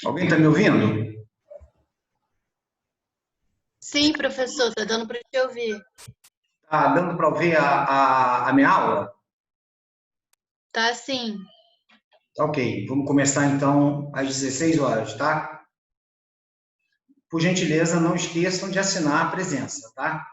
Alguém está me ouvindo? Sim, professor, está dando para te ouvir. Está dando para ouvir a minha aula? Tá sim. Ok, vamos começar então às 16 horas, tá? Por gentileza, não esqueçam de assinar a presença, tá?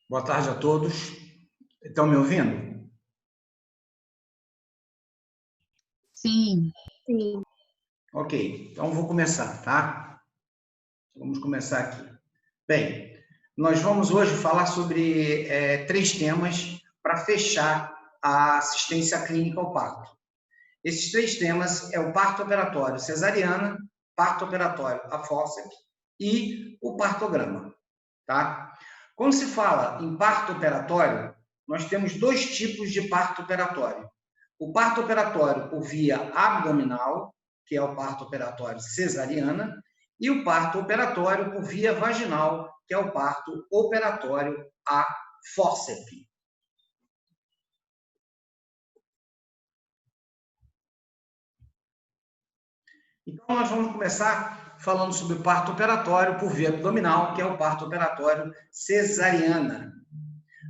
Boa tarde a todos. Estão me ouvindo? Sim. Sim. Ok, então vou começar, tá? Vamos começar aqui. Bem, nós vamos hoje falar sobre 3 temas para fechar a assistência clínica ao parto. Esses 3 temas é o parto operatório cesariana, parto operatório a fórceps e o partograma, tá? Quando se fala em parto operatório, nós temos 2 tipos de parto operatório. O parto operatório por via abdominal, que é o parto operatório cesariana, e o parto operatório por via vaginal, que é o parto operatório a fórceps. Então, nós vamos começar falando sobre o parto operatório por via abdominal, que é o parto operatório cesariana.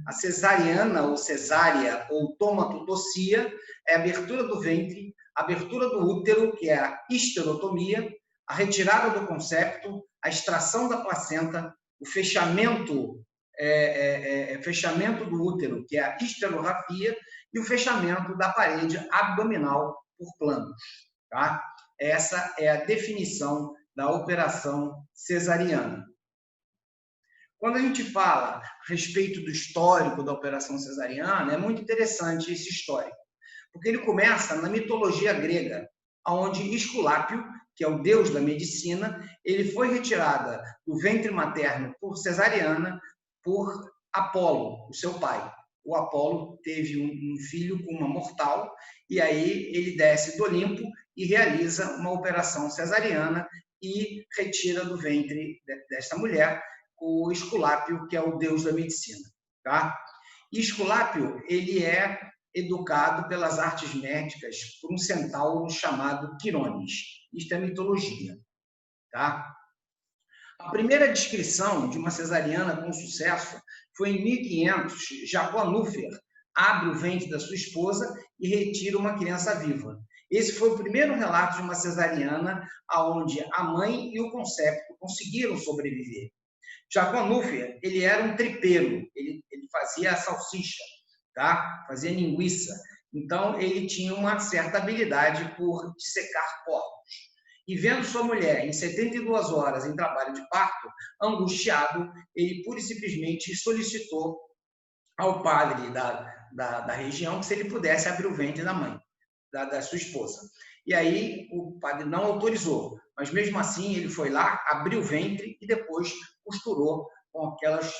A cesariana, ou cesárea, ou tomatotocia, é a abertura do ventre, a abertura do útero, que é a histerotomia, a retirada do concepto, a extração da placenta, o fechamento, fechamento do útero, que é a histerorrafia, e o fechamento da parede abdominal por planos, tá? Essa é a definição da operação cesariana. Quando a gente fala a respeito do histórico da operação cesariana, é muito interessante esse histórico, porque ele começa na mitologia grega, onde Esculápio, que é o deus da medicina, ele foi retirado do ventre materno por cesariana por Apolo, o seu pai. O Apolo teve um filho com uma mortal, e aí ele desce do Olimpo e realiza uma operação cesariana e retira do ventre desta mulher o Esculápio, que é o deus da medicina, tá? E Esculápio, ele é educado pelas artes médicas por um centauro chamado Quirones. Isto é mitologia, tá? A primeira descrição de uma cesariana com sucesso foi em 1500. Jacó Nuffer abre o ventre da sua esposa e retira uma criança viva. Esse foi o primeiro relato de uma cesariana onde a mãe e o concepto conseguiram sobreviver. Já com Onufria, ele era um tripeiro, ele fazia salsicha, tá? Fazia linguiça. Então, ele tinha uma certa habilidade por dissecar porcos. E vendo sua mulher em 72 horas em trabalho de parto, angustiado, ele pura e simplesmente solicitou ao padre da região que se ele pudesse abrir o ventre da mãe, da sua esposa. E aí o padre não autorizou, mas mesmo assim ele foi lá, abriu o ventre e depois costurou com aquelas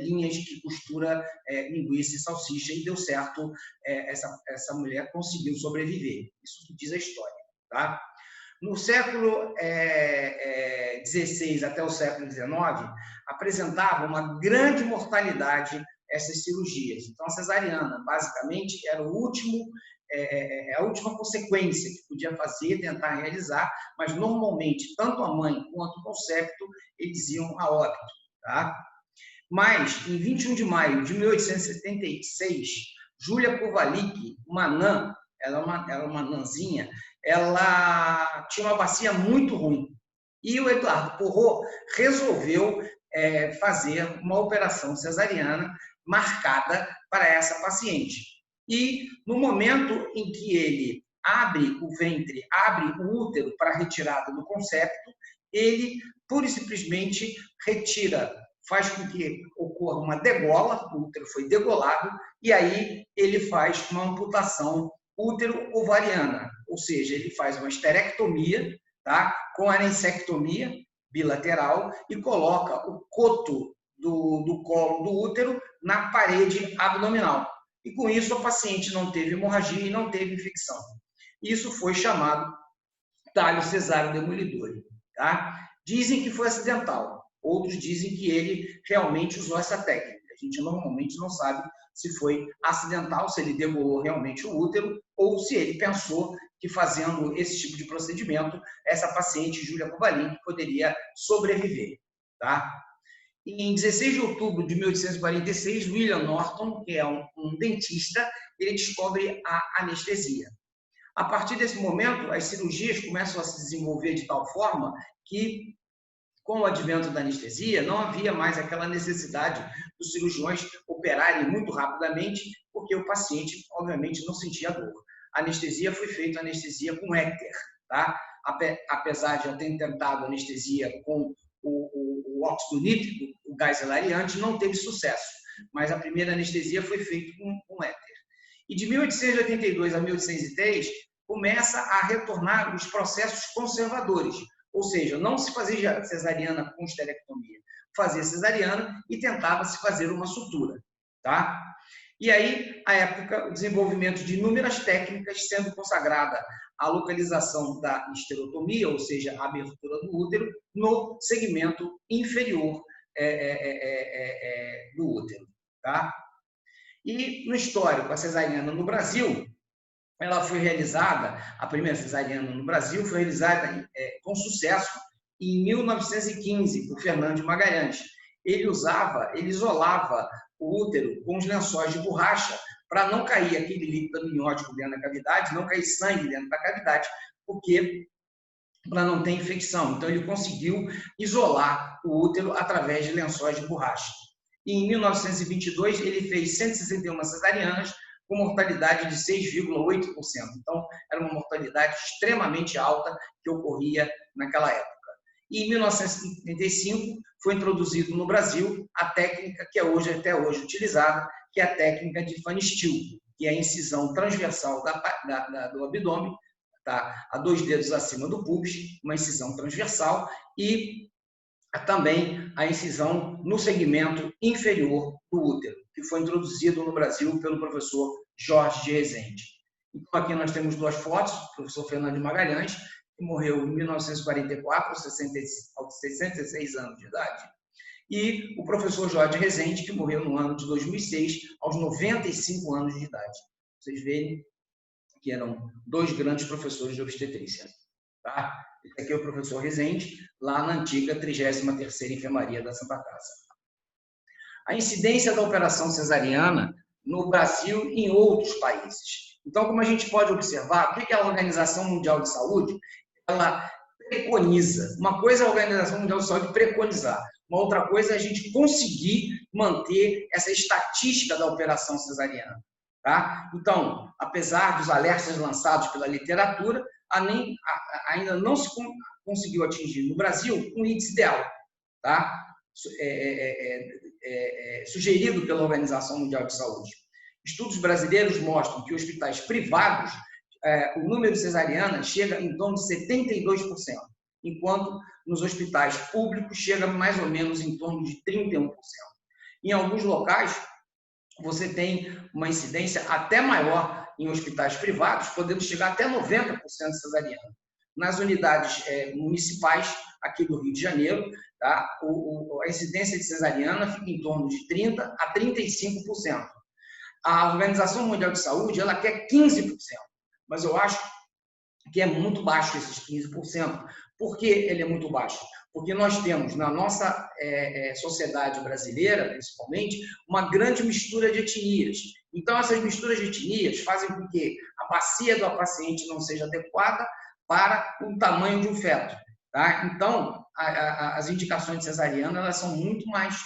linhas que costura linguiça e salsicha, e deu certo, essa mulher conseguiu sobreviver. Isso que diz a história. Tá? No século XVI até o século XIX, apresentava uma grande mortalidade essas cirurgias. Então, a cesariana, basicamente, era a última consequência que podia fazer, tentar realizar, mas, normalmente, tanto a mãe quanto o concepto, eles iam a óbito. Tá? Mas, em 21 de maio de 1876, Júlia Kovalik, uma anã, ela era uma anãzinha, ela tinha uma bacia muito ruim. E o Eduardo Porro resolveu fazer uma operação cesariana marcada para essa paciente. E no momento em que ele abre o ventre, abre o útero para a retirada do concepto, ele pura e simplesmente retira, faz com que ocorra uma degola, o útero foi degolado, e aí ele faz uma amputação útero-ovariana, ou seja, ele faz uma esterectomia, tá? Com anencectomia bilateral e coloca o coto do colo do útero na parede abdominal. E com isso a paciente não teve hemorragia e não teve infecção. Isso foi chamado talho cesáreo demolidor. Tá? Dizem que foi acidental, outros dizem que ele realmente usou essa técnica. A gente normalmente não sabe se foi acidental, se ele degolou realmente o útero, ou se ele pensou que fazendo esse tipo de procedimento, essa paciente, Júlia Kovalik, poderia sobreviver. Tá? Em 16 de outubro de 1846, William Norton, que é um dentista, ele descobre a anestesia. A partir desse momento, as cirurgias começam a se desenvolver de tal forma que, com o advento da anestesia, não havia mais aquela necessidade dos cirurgiões operarem muito rapidamente, porque o paciente, obviamente, não sentia dor. A anestesia foi feita anestesia com éter, tá? Apesar de eu ter tentado anestesia com o óxido nítrico, o gás hilariante, não teve sucesso, mas a primeira anestesia foi feita com éter. E de 1882 a 1803, começa a retornar os processos conservadores, ou seja, não se fazia cesariana com esterectomia, fazia cesariana e tentava-se fazer uma sutura. Tá? E aí, à época, o desenvolvimento de inúmeras técnicas, sendo consagrada a localização da esterotomia, ou seja, a abertura do útero, no segmento inferior do útero. Tá? E no histórico, a cesariana no Brasil, ela foi realizada, a primeira cesariana no Brasil foi realizada com sucesso em 1915, por Fernando de Magalhães. Ele isolava o útero com os lençóis de borracha para não cair aquele líquido amniótico dentro da cavidade, não cair sangue dentro da cavidade, porque para não ter infecção. Então, ele conseguiu isolar o útero através de lençóis de borracha. E em 1922, ele fez 161 cesarianas, com mortalidade de 6,8%. Então, era uma mortalidade extremamente alta que ocorria naquela época. E em 1935, foi introduzido no Brasil a técnica que é até hoje utilizada, que é a técnica de Fanny Steele, que é a incisão transversal do abdômen, tá? A 2 dedos acima do pubis, uma incisão transversal, e também a incisão no segmento inferior do útero, que foi introduzido no Brasil pelo professor Jorge de Rezende. Então, aqui nós temos 2 fotos, do professor Fernando de Magalhães, que morreu em 1944, aos 66 anos de idade, e o professor Jorge de Rezende, que morreu no ano de 2006, aos 95 anos de idade. Vocês veem que eram 2 grandes professores de obstetrícia. Tá? Esse aqui é o professor Rezende, lá na antiga 33ª Enfermaria da Santa Casa. A incidência da operação cesariana no Brasil e em outros países. Então, como a gente pode observar, o que a Organização Mundial de Saúde ela preconiza? Uma coisa é a Organização Mundial de Saúde preconizar, uma outra coisa é a gente conseguir manter essa estatística da operação cesariana. Tá? Então, apesar dos alertas lançados pela literatura, ainda não se conseguiu atingir no Brasil um índice ideal, tá? Sugerido pela Organização Mundial de Saúde. Estudos brasileiros mostram que hospitais privados, o número de cesarianas chega em torno de 72%, enquanto nos hospitais públicos chega mais ou menos em torno de 31%. Em alguns locais, você tem uma incidência até maior em hospitais privados, podendo chegar até 90% de cesariana. Nas unidades municipais, aqui do Rio de Janeiro, tá? A incidência de cesariana fica em torno de 30% a 35%. A Organização Mundial de Saúde ela quer 15%, mas eu acho que é muito baixo esses 15%. Por que ele é muito baixo? Porque nós temos, na nossa sociedade brasileira, principalmente, uma grande mistura de etnias. Então, essas misturas de etnias fazem com que a bacia do paciente não seja adequada para o tamanho de um feto. Tá? Então, as indicações de cesariana elas são muito mais,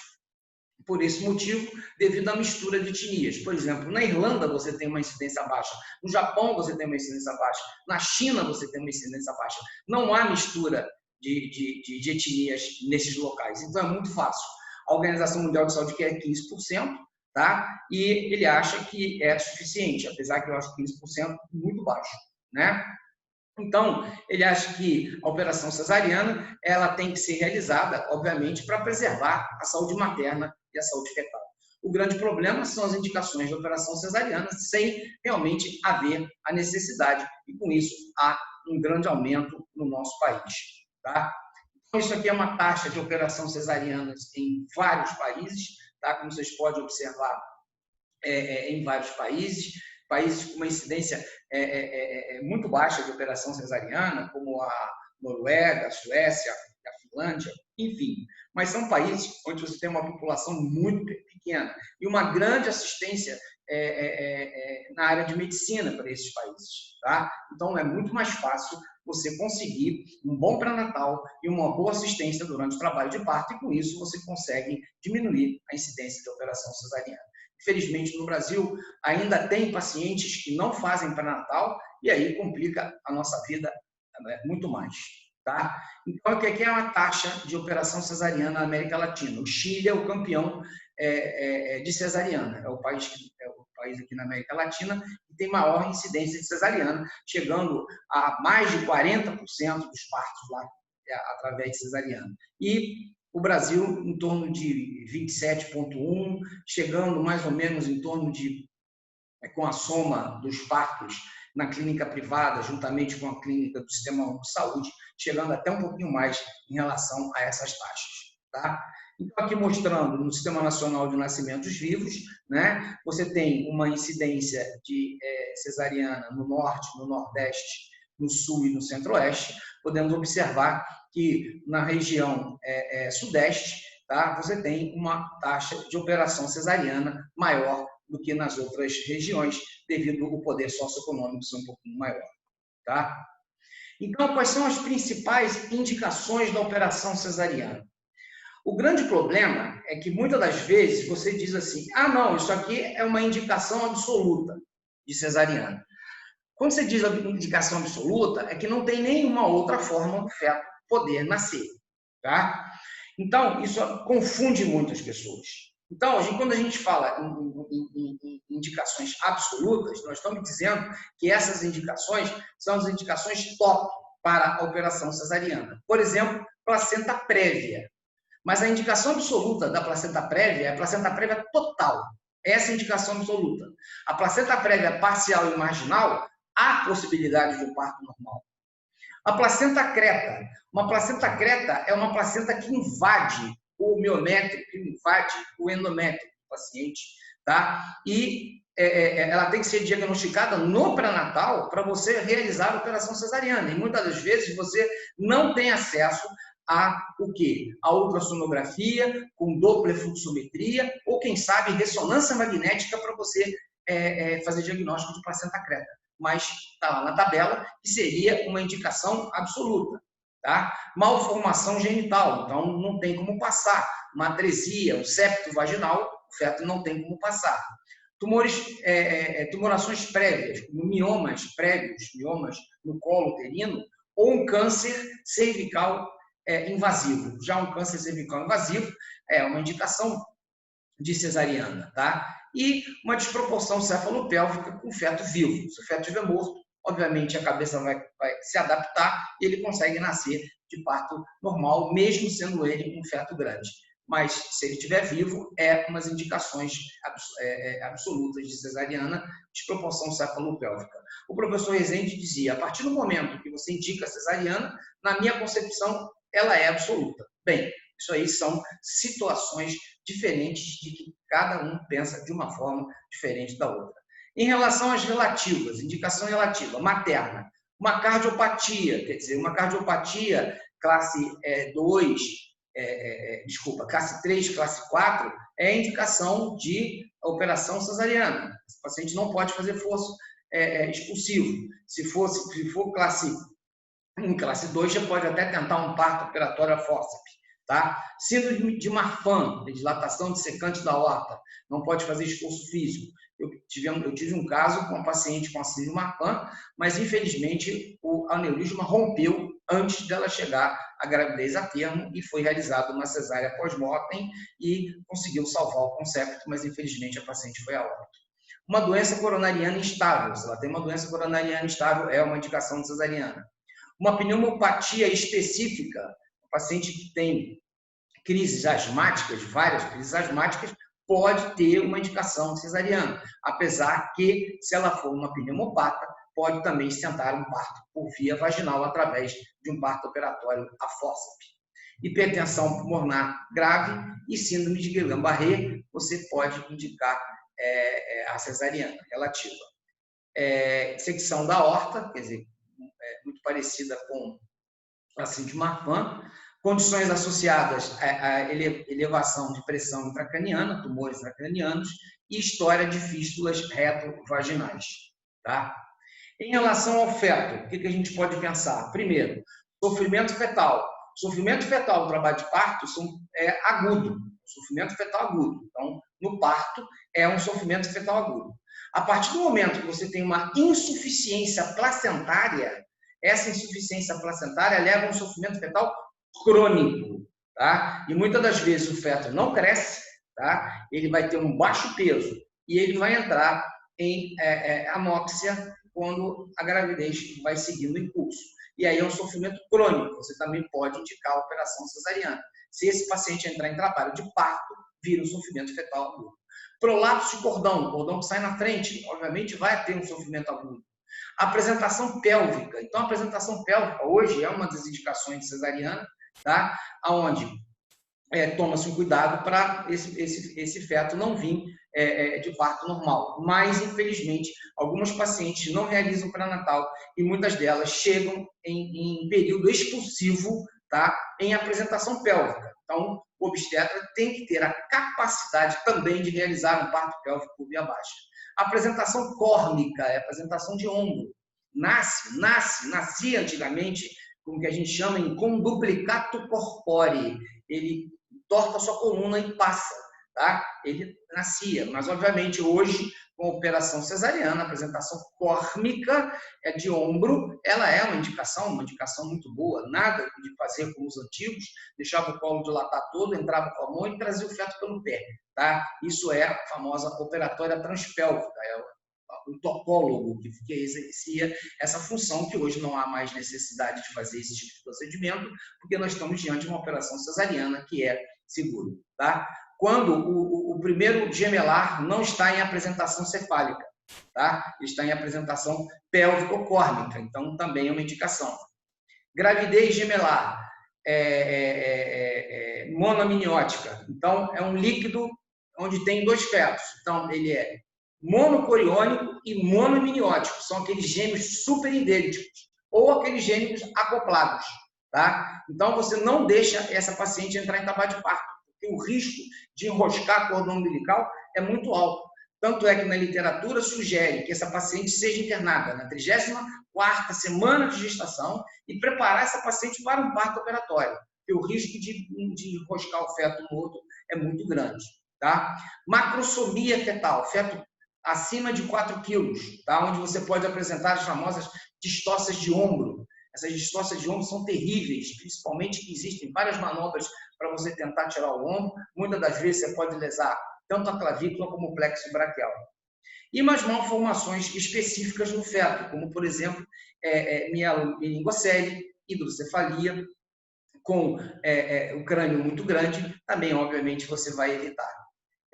por esse motivo, devido à mistura de etnias. Por exemplo, na Irlanda você tem uma incidência baixa, no Japão você tem uma incidência baixa, na China você tem uma incidência baixa. Não há mistura de etnias nesses locais. Então, é muito fácil. A Organização Mundial de Saúde quer 15%, tá? E ele acha que é suficiente, apesar que eu acho 15% muito baixo, né? Então, ele acha que a operação cesariana ela tem que ser realizada, obviamente, para preservar a saúde materna e a saúde fetal. O grande problema são as indicações de operação cesariana sem realmente haver a necessidade, e com isso há um grande aumento no nosso país. Tá? Então, isso aqui é uma taxa de operação cesariana em vários países, tá? Como vocês podem observar, em vários países com uma incidência muito baixa de operação cesariana, como a Noruega, a Suécia, a Finlândia, enfim. Mas são países onde você tem uma população muito pequena e uma grande assistência na área de medicina para esses países. Tá? Então, é muito mais fácil você conseguir um bom pré-natal e uma boa assistência durante o trabalho de parto, e com isso você consegue diminuir a incidência de operação cesariana. Infelizmente, no Brasil, ainda tem pacientes que não fazem pré-natal e aí complica a nossa vida muito mais. Tá? Então, o que é uma taxa de operação cesariana na América Latina? O Chile é o campeão de cesariana, é o país aqui na América Latina que tem maior incidência de cesariana, chegando a mais de 40% dos partos lá através de cesariana. E o Brasil em torno de 27,1%, chegando mais ou menos em torno de, com a soma dos partos na clínica privada, juntamente com a clínica do Sistema Único de Saúde, chegando até um pouquinho mais em relação a essas taxas. Tá? Então, aqui mostrando no Sistema Nacional de Nascimentos Vivos, né, você tem uma incidência de cesariana no Norte, no Nordeste, no Sul e no Centro-Oeste, podemos observar que na região Sudeste, tá, você tem uma taxa de operação cesariana maior do que nas outras regiões, devido ao poder socioeconômico ser um pouquinho maior. Tá? Então, quais são as principais indicações da operação cesariana? O grande problema é que, muitas das vezes, você diz assim, não, isso aqui é uma indicação absoluta de cesariana. Quando você diz indicação absoluta, é que não tem nenhuma outra forma do feto poder nascer. Tá? Então, isso confunde muitas pessoas. Então, quando a gente fala em indicações absolutas, nós estamos dizendo que essas indicações são as indicações top para a operação cesariana. Por exemplo, placenta prévia. Mas a indicação absoluta da placenta prévia é a placenta prévia total. Essa é a indicação absoluta. A placenta prévia parcial e marginal, há possibilidade de um parto normal. A placenta creta. Uma placenta creta é uma placenta que invade o miométrio, que invade o endométrio do paciente. Tá? E ela tem que ser diagnosticada no pré-natal para você realizar a operação cesariana. E muitas das vezes você não tem acesso o quê? A ultrassonografia com dopplerfluxometria ou, quem sabe, ressonância magnética para você fazer diagnóstico de placenta creta. Mas está lá na tabela que seria uma indicação absoluta. Tá? Malformação genital, então não tem como passar. Uma atresia, um septo vaginal, o feto não tem como passar. Tumorações prévias, como miomas prévios, miomas no colo uterino, ou um câncer cervical invasivo. Já um câncer cervical invasivo é uma indicação de cesariana, tá? E uma desproporção cefalopélvica com feto vivo. Se o feto estiver morto, obviamente a cabeça vai se adaptar e ele consegue nascer de parto normal, mesmo sendo ele um feto grande. Mas, se ele estiver vivo, umas indicações absolutas de cesariana, desproporção cefalopélvica. O professor Rezende dizia, a partir do momento que você indica cesariana, na minha concepção, ela é absoluta. Bem, isso aí são situações diferentes de que cada um pensa de uma forma diferente da outra. Em relação às relativas, indicação relativa, materna, uma cardiopatia, quer dizer, uma cardiopatia classe 2, classe 3, classe 4, é indicação de operação cesariana. O paciente não pode fazer forço expulsivo. Se for classe 1, classe 2, já pode até tentar um parto operatório a fórceps. Tá? Síndrome de Marfan, dilatação dissecante da aorta, não pode fazer esforço físico. Eu tive um caso com uma paciente com a síndrome de Marfan, mas infelizmente o aneurisma rompeu antes dela chegar à gravidez a termo e foi realizada uma cesárea pós-mortem e conseguiu salvar o concepto, mas infelizmente a paciente foi a óbito. Uma doença coronariana instável, se ela tem uma doença coronariana instável, é uma indicação de cesariana. Uma pneumopatia específica, o paciente que tem crises asmáticas, várias crises asmáticas, pode ter uma indicação de cesariana, apesar que, se ela for uma pneumopata, pode também tentar um parto por via vaginal através de um parto operatório a fórceps. Hipertensão pulmonar grave e síndrome de Guillain-Barré, você pode indicar a cesariana relativa. Secção da aorta, quer dizer, muito parecida com a síndrome de Marfan. Condições associadas à elevação de pressão intracraniana, tumores intracranianos e história de fístulas retrovaginais. Tá? Em relação ao feto, o que a gente pode pensar? Primeiro, sofrimento fetal. Sofrimento fetal no trabalho de parto é agudo. Sofrimento fetal agudo. Então, no parto, é um sofrimento fetal agudo. A partir do momento que você tem uma insuficiência placentária, essa insuficiência placentária leva a um sofrimento fetal crônico, tá? E muitas das vezes o feto não cresce, tá? Ele vai ter um baixo peso e ele vai entrar em anóxia quando a gravidez vai seguindo o impulso. E aí é um sofrimento crônico, você também pode indicar a operação cesariana. Se esse paciente entrar em trabalho de parto, vira um sofrimento fetal agudo. Prolapso de cordão, o cordão que sai na frente, obviamente vai ter um sofrimento agudo. Apresentação pélvica. Então, a apresentação pélvica hoje é uma das indicações de cesariana, tá? Onde toma-se um cuidado para esse feto não vir de parto normal. Mas, infelizmente, algumas pacientes não realizam pré-natal e muitas delas chegam em período expulsivo, tá? Em apresentação pélvica. Então, o obstetra tem que ter a capacidade também de realizar um parto pélvico por via baixa. Apresentação córnica, é apresentação de ombro. Nascia antigamente com o que a gente chama em conduplicato corpore. Ele torta a sua coluna e passa, tá? Ele nascia, mas obviamente hoje, com a operação cesariana, a apresentação córnica de ombro, ela é uma indicação muito boa, nada de fazer como os antigos, deixava o colo dilatar todo, entrava com a mão e trazia o feto pelo pé, tá? Isso é a famosa operatória transpélvica, o tocólogo que exercia essa função, que hoje não há mais necessidade de fazer esse tipo de procedimento, porque nós estamos diante de uma operação cesariana que é seguro, tá? Quando o primeiro gemelar não está em apresentação cefálica, tá? Está em apresentação pélvico-córnica, então também é uma indicação. Gravidez gemelar, monoamniótica, então é um líquido onde tem dois fetos, então ele é monocoriônico e monoamniótico, são aqueles gêmeos super idênticos, ou aqueles gêmeos acoplados, tá? Então, você não deixa essa paciente entrar em trabalho de parto, porque o risco de enroscar cordão umbilical é muito alto. Tanto é que na literatura sugere que essa paciente seja internada na 34ª semana de gestação e preparar essa paciente para um parto operatório, porque o risco de enroscar o feto no outro é muito grande, tá? Macrosomia fetal, feto acima de 4 quilos, tá? Onde você pode apresentar as famosas distócias de ombro. Essas distócias de ombro são terríveis, principalmente que existem várias manobras para você tentar tirar o ombro. Muitas das vezes você pode lesar tanto a clavícula como o plexo braquial. E umas malformações específicas no feto, como, por exemplo, meningocele, hidrocefalia, com o crânio muito grande, também, obviamente, você vai evitar.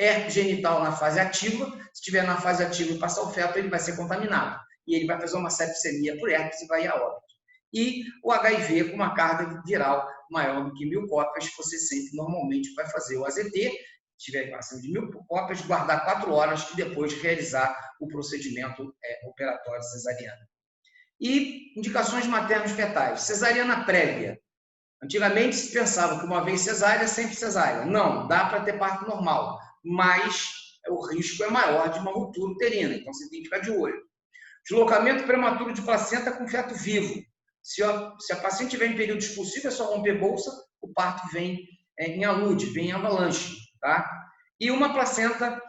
Herpes genital na fase ativa, se estiver na fase ativa e passar o feto, ele vai ser contaminado. E ele vai fazer uma septicemia por herpes e vai a óbito. E o HIV com uma carga viral maior do que 1000 cópias, você sempre normalmente vai fazer o AZT, se tiver acima de 1000 cópias, guardar 4 horas e depois realizar o procedimento operatório cesariano. E indicações maternos fetais. Cesariana prévia. Antigamente se pensava que uma vez cesárea, sempre cesárea. Não, dá para ter parto normal, mas o risco é maior de uma ruptura uterina, então você tem que ficar de olho. Deslocamento prematuro de placenta com feto vivo. Se a paciente tiver em período expulsivo, é só romper bolsa, o parto vem em alude, vem em avalanche, tá? E uma placenta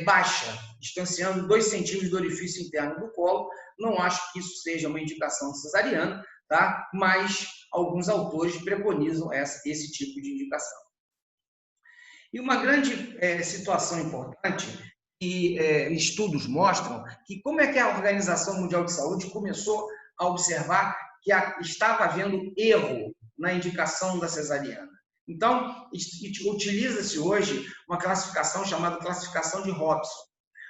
baixa, distanciando 2 centímetros do orifício interno do colo. Não acho que isso seja uma indicação cesariana, tá? Mas alguns autores preconizam esse tipo de indicação. E uma grande situação importante, e estudos mostram que como é que a Organização Mundial de Saúde começou a observar que estava havendo erro na indicação da cesariana. Então, utiliza-se hoje uma classificação chamada classificação de Robson,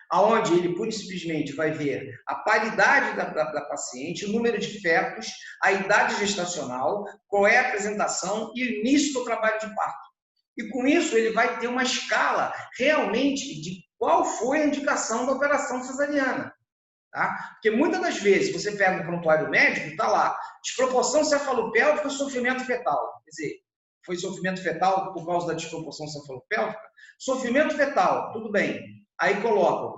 aonde ele pura e simplesmente vai ver a paridade da paciente, o número de fetos, a idade gestacional, qual é a apresentação e o início do trabalho de parto. E com isso ele vai ter uma escala realmente de qual foi a indicação da operação cesariana. Tá? Porque muitas das vezes você pega um prontuário médico, está lá, desproporção cefalopélvica, sofrimento fetal. Quer dizer, foi sofrimento fetal por causa da desproporção cefalopélvica? Sofrimento fetal, tudo bem. Aí colocam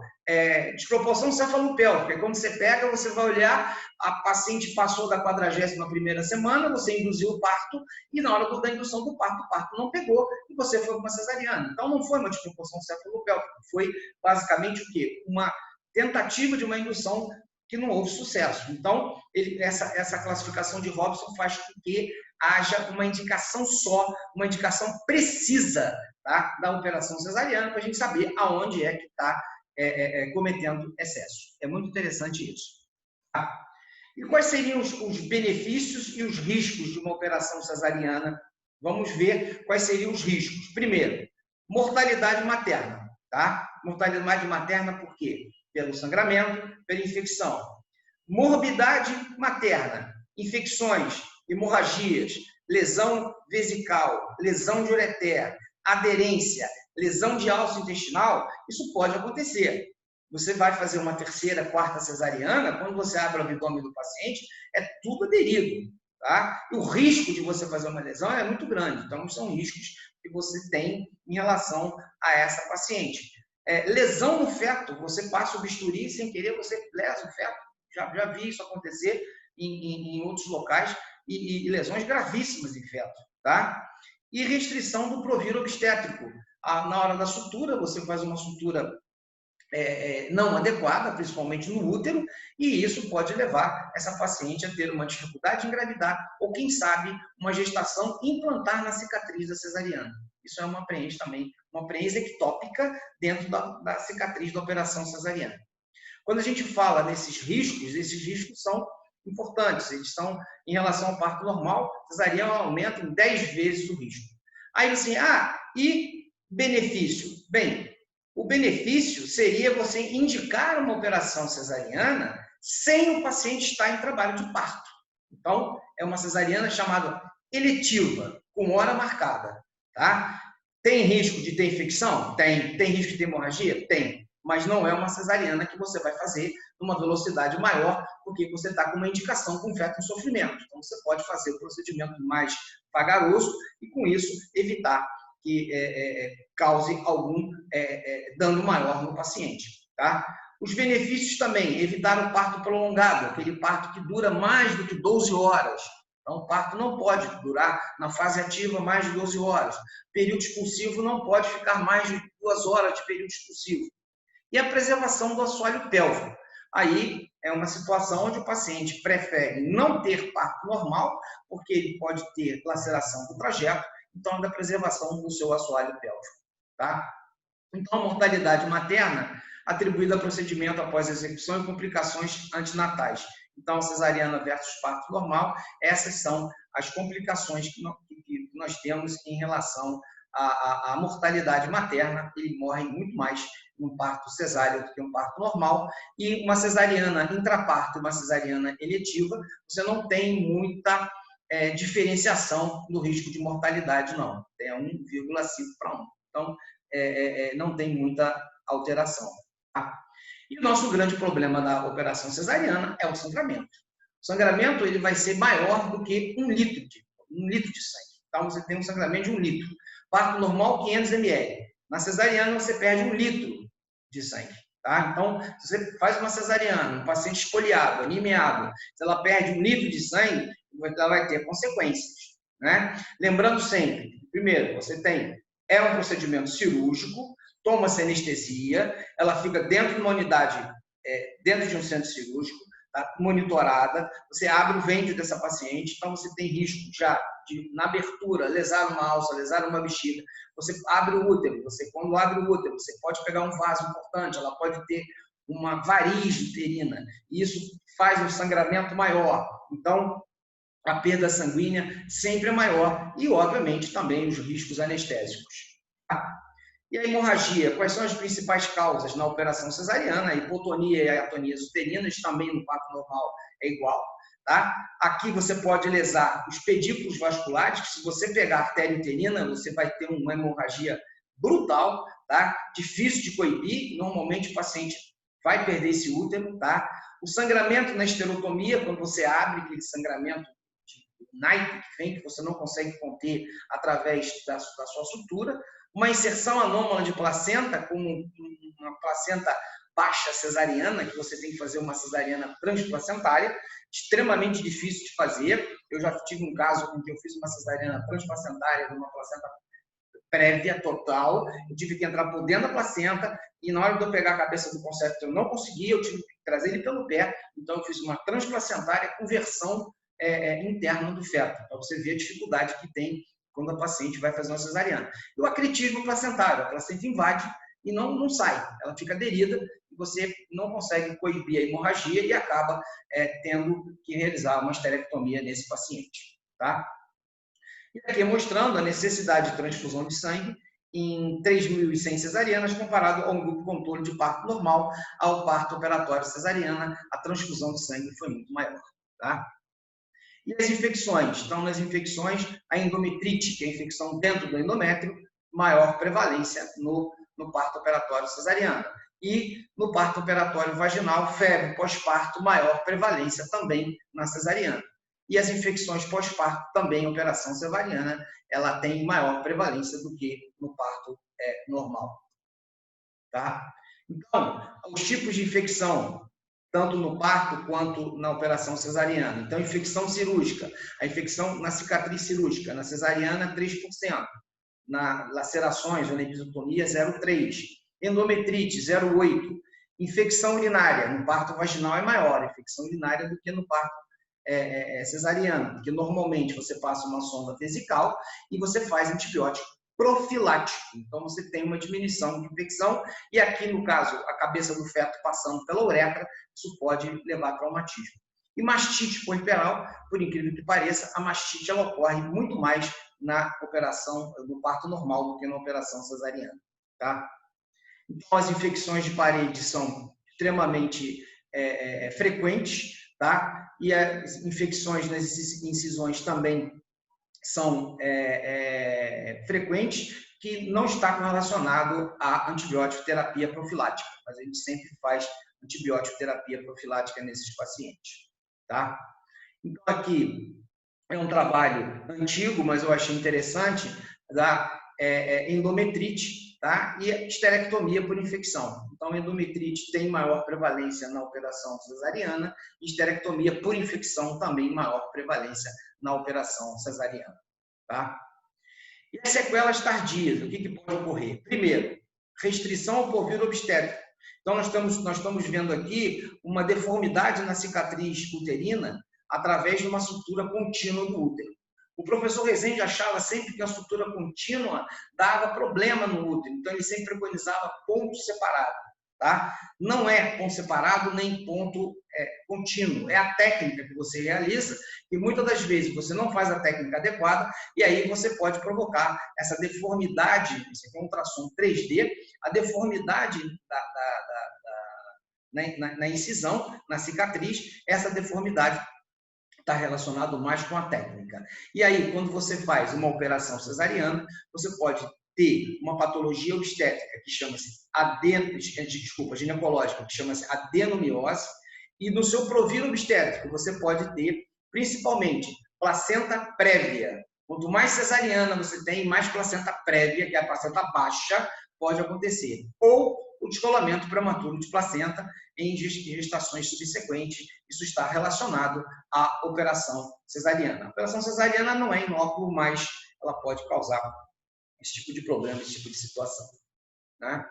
desproporção cefalopélvica. Quando você pega, você vai olhar, a paciente passou da 41ª semana, você induziu o parto, e na hora da indução do parto, o parto não pegou, e você foi com uma cesariana. Então, não foi uma desproporção cefalopélvica, foi basicamente o quê? Uma tentativa de uma indução que não houve sucesso. Então, essa classificação de Robson faz com que haja uma indicação só, uma indicação precisa, tá, da operação cesariana, para a gente saber aonde é que está cometendo excesso. É muito interessante isso. Tá? E quais seriam os benefícios e os riscos de uma operação cesariana? Vamos ver quais seriam os riscos. Primeiro, mortalidade materna. Tá? Mortalidade materna por quê? Pelo sangramento, pela infecção. Morbidade materna, infecções, hemorragias, lesão vesical, lesão de ureter, aderência, lesão de alça intestinal, isso pode acontecer. Você vai fazer uma 3ª, 4ª cesariana, quando você abre o abdômen do paciente, é tudo aderido. Tá? E o risco de você fazer uma lesão é muito grande. Então, são riscos que você tem em relação a essa paciente. Lesão no feto, você passa o bisturi sem querer, você lesa o feto. Já vi isso acontecer em outros locais e lesões gravíssimas em feto. Tá? E restrição do proviro obstétrico. Na hora da sutura, você faz uma sutura não adequada, principalmente no útero, e isso pode levar essa paciente a ter uma dificuldade em engravidar ou, quem sabe, uma gestação implantar na cicatriz da cesariana. Isso é uma preens também, uma preens ectópica dentro da cicatriz da operação cesariana. Quando a gente fala desses riscos, esses riscos são importantes, eles são em relação ao parto normal, cesariana aumenta em 10 vezes o risco. Aí assim, e benefício? Bem, o benefício seria você indicar uma operação cesariana sem o paciente estar em trabalho de parto. Então, é uma cesariana chamada eletiva, com hora marcada. Tá? Tem risco de ter infecção? Tem. Tem risco de ter hemorragia? Tem. mas não é uma cesariana que você vai fazer numa velocidade maior, porque você está com uma indicação com feto em sofrimento. Então, você pode fazer o procedimento mais vagaroso e, com isso, evitar que cause algum dano maior no paciente. Tá? Os benefícios também, evitar o parto prolongado, aquele parto que dura mais do que 12 horas. Então, o parto não pode durar na fase ativa mais de 12 horas. Período expulsivo não pode ficar mais de 2 horas de período expulsivo. E a preservação do assoalho pélvico. Aí é uma situação onde o paciente prefere não ter parto normal, porque ele pode ter laceração do trajeto, então da preservação do seu assoalho pélvico. Tá? Então, a mortalidade materna atribuída a procedimento após execução e complicações antinatais. Então, cesariana versus parto normal, essas são as complicações que nós temos em relação à mortalidade materna. Ele morre muito mais num parto cesáreo do que um parto normal. E uma cesariana intraparto e uma cesariana eletiva, você não tem muita diferenciação no risco de mortalidade, não. É 1,5 para 1. Então, não tem muita alteração. Tá? E o nosso grande problema da operação cesariana é o sangramento. O sangramento ele vai ser maior do que 1 litro de sangue. Então, você tem um sangramento de 1 litro. Parto normal, 500 ml. Na cesariana, você perde 1 litro de sangue. Tá? Então, se você faz uma cesariana, um paciente espoliado, anemiado, se ela perde 1 litro de sangue, ela vai ter consequências. Né? Lembrando sempre, primeiro, você tem um procedimento cirúrgico, toma-se anestesia, ela fica dentro de uma unidade, dentro de um centro cirúrgico, tá? Monitorada, você abre o ventre dessa paciente, então você tem risco já de, na abertura, lesar uma alça, lesar uma bexiga, você abre o útero, quando abre o útero, você pode pegar um vaso importante, ela pode ter uma variz uterina, e isso faz um sangramento maior. Então, a perda sanguínea sempre é maior e, obviamente, também os riscos anestésicos. Tá? E a hemorragia, quais são as principais causas na operação cesariana? A hipotonia e a atonias uterinas, também no parto normal é igual. Tá? Aqui você pode lesar os pedículos vasculares, que se você pegar a artéria uterina, você vai ter uma hemorragia brutal, tá? Difícil de coibir, normalmente o paciente vai perder esse útero. Tá? O sangramento na esterotomia, quando você abre aquele sangramento de naipe que vem, que você não consegue conter através da sua sutura. Uma inserção anômala de placenta, como uma placenta baixa cesariana, que você tem que fazer uma cesariana transplacentária, extremamente difícil de fazer. Eu já tive um caso em que eu fiz uma cesariana transplacentária de uma placenta prévia, total. Eu tive que entrar por dentro da placenta e na hora de eu pegar a cabeça do concepto eu não consegui, eu tive que trazer ele pelo pé. Então, eu fiz uma transplacentária com versão interna do feto, para você ver a dificuldade que tem quando a paciente vai fazer uma cesariana. E o acretismo placentário, a placenta invade e não sai, ela fica aderida e você não consegue coibir a hemorragia e acaba tendo que realizar uma esterectomia nesse paciente. Tá? E aqui mostrando a necessidade de transfusão de sangue em 3.100 cesarianas comparado a um grupo controle de parto normal ao parto operatório cesariana, a transfusão de sangue foi muito maior. Tá? E as infecções? Então, nas infecções, a endometrite, que é a infecção dentro do endométrio, maior prevalência no parto operatório cesariano. E no parto operatório vaginal, febre pós-parto, maior prevalência também na cesariana. E as infecções pós-parto, também operação cesariana, ela tem maior prevalência do que no parto normal. Tá? Então, os tipos de infecção, tanto no parto quanto na operação cesariana. Então, infecção cirúrgica, a infecção na cicatriz cirúrgica, na cesariana, 3%. Na lacerações ou na episiotomia, 0,3%. Endometrite, 0,8%. Infecção urinária, no parto vaginal é maior a infecção urinária do que no parto cesariano, porque normalmente você passa uma sonda vesical e você faz antibiótico profilático. Então, você tem uma diminuição de infecção e aqui, no caso, a cabeça do feto passando pela uretra, isso pode levar a traumatismo. E mastite puerperal, por incrível que pareça, a mastite ela ocorre muito mais na operação do parto normal do que na operação cesariana. Tá? Então, as infecções de parede são extremamente frequentes, tá? E as infecções nas incisões também são frequentes, que não está correlacionado à antibiótico terapia profilática. mas a gente sempre faz antibiótico terapia profilática nesses pacientes, tá? Então, aqui é um trabalho antigo, mas eu achei interessante, da endometrite, tá? E esterectomia por infecção. Então, endometrite tem maior prevalência na operação cesariana, e esterectomia por infecção também maior prevalência na operação cesariana, tá? E as sequelas tardias, o que pode ocorrer? Primeiro, restrição ao porviro obstétrico. Então, nós estamos vendo aqui uma deformidade na cicatriz uterina através de uma sutura contínua do útero. O professor Rezende achava sempre que a sutura contínua dava problema no útero, então ele sempre preconizava ponto separado, tá? Não é ponto separado nem ponto contínuo, é a técnica que você realiza e muitas das vezes você não faz a técnica adequada e aí você pode provocar essa deformidade, isso aqui é um ultrassom 3D, a deformidade na incisão, na cicatriz, essa deformidade está relacionado mais com a técnica. E aí, quando você faz uma operação cesariana, você pode ter uma patologia obstétrica que chama-se ginecológica, que chama-se adenomiose, e no seu proviro obstétrico você pode ter, principalmente, placenta prévia. Quanto mais cesariana você tem, mais placenta prévia, que é a placenta baixa, pode acontecer. Ou o descolamento prematuro de placenta em gestações subsequentes. Isso está relacionado à operação cesariana. A operação cesariana não é inócuo, mas ela pode causar esse tipo de problema, esse tipo de situação, né?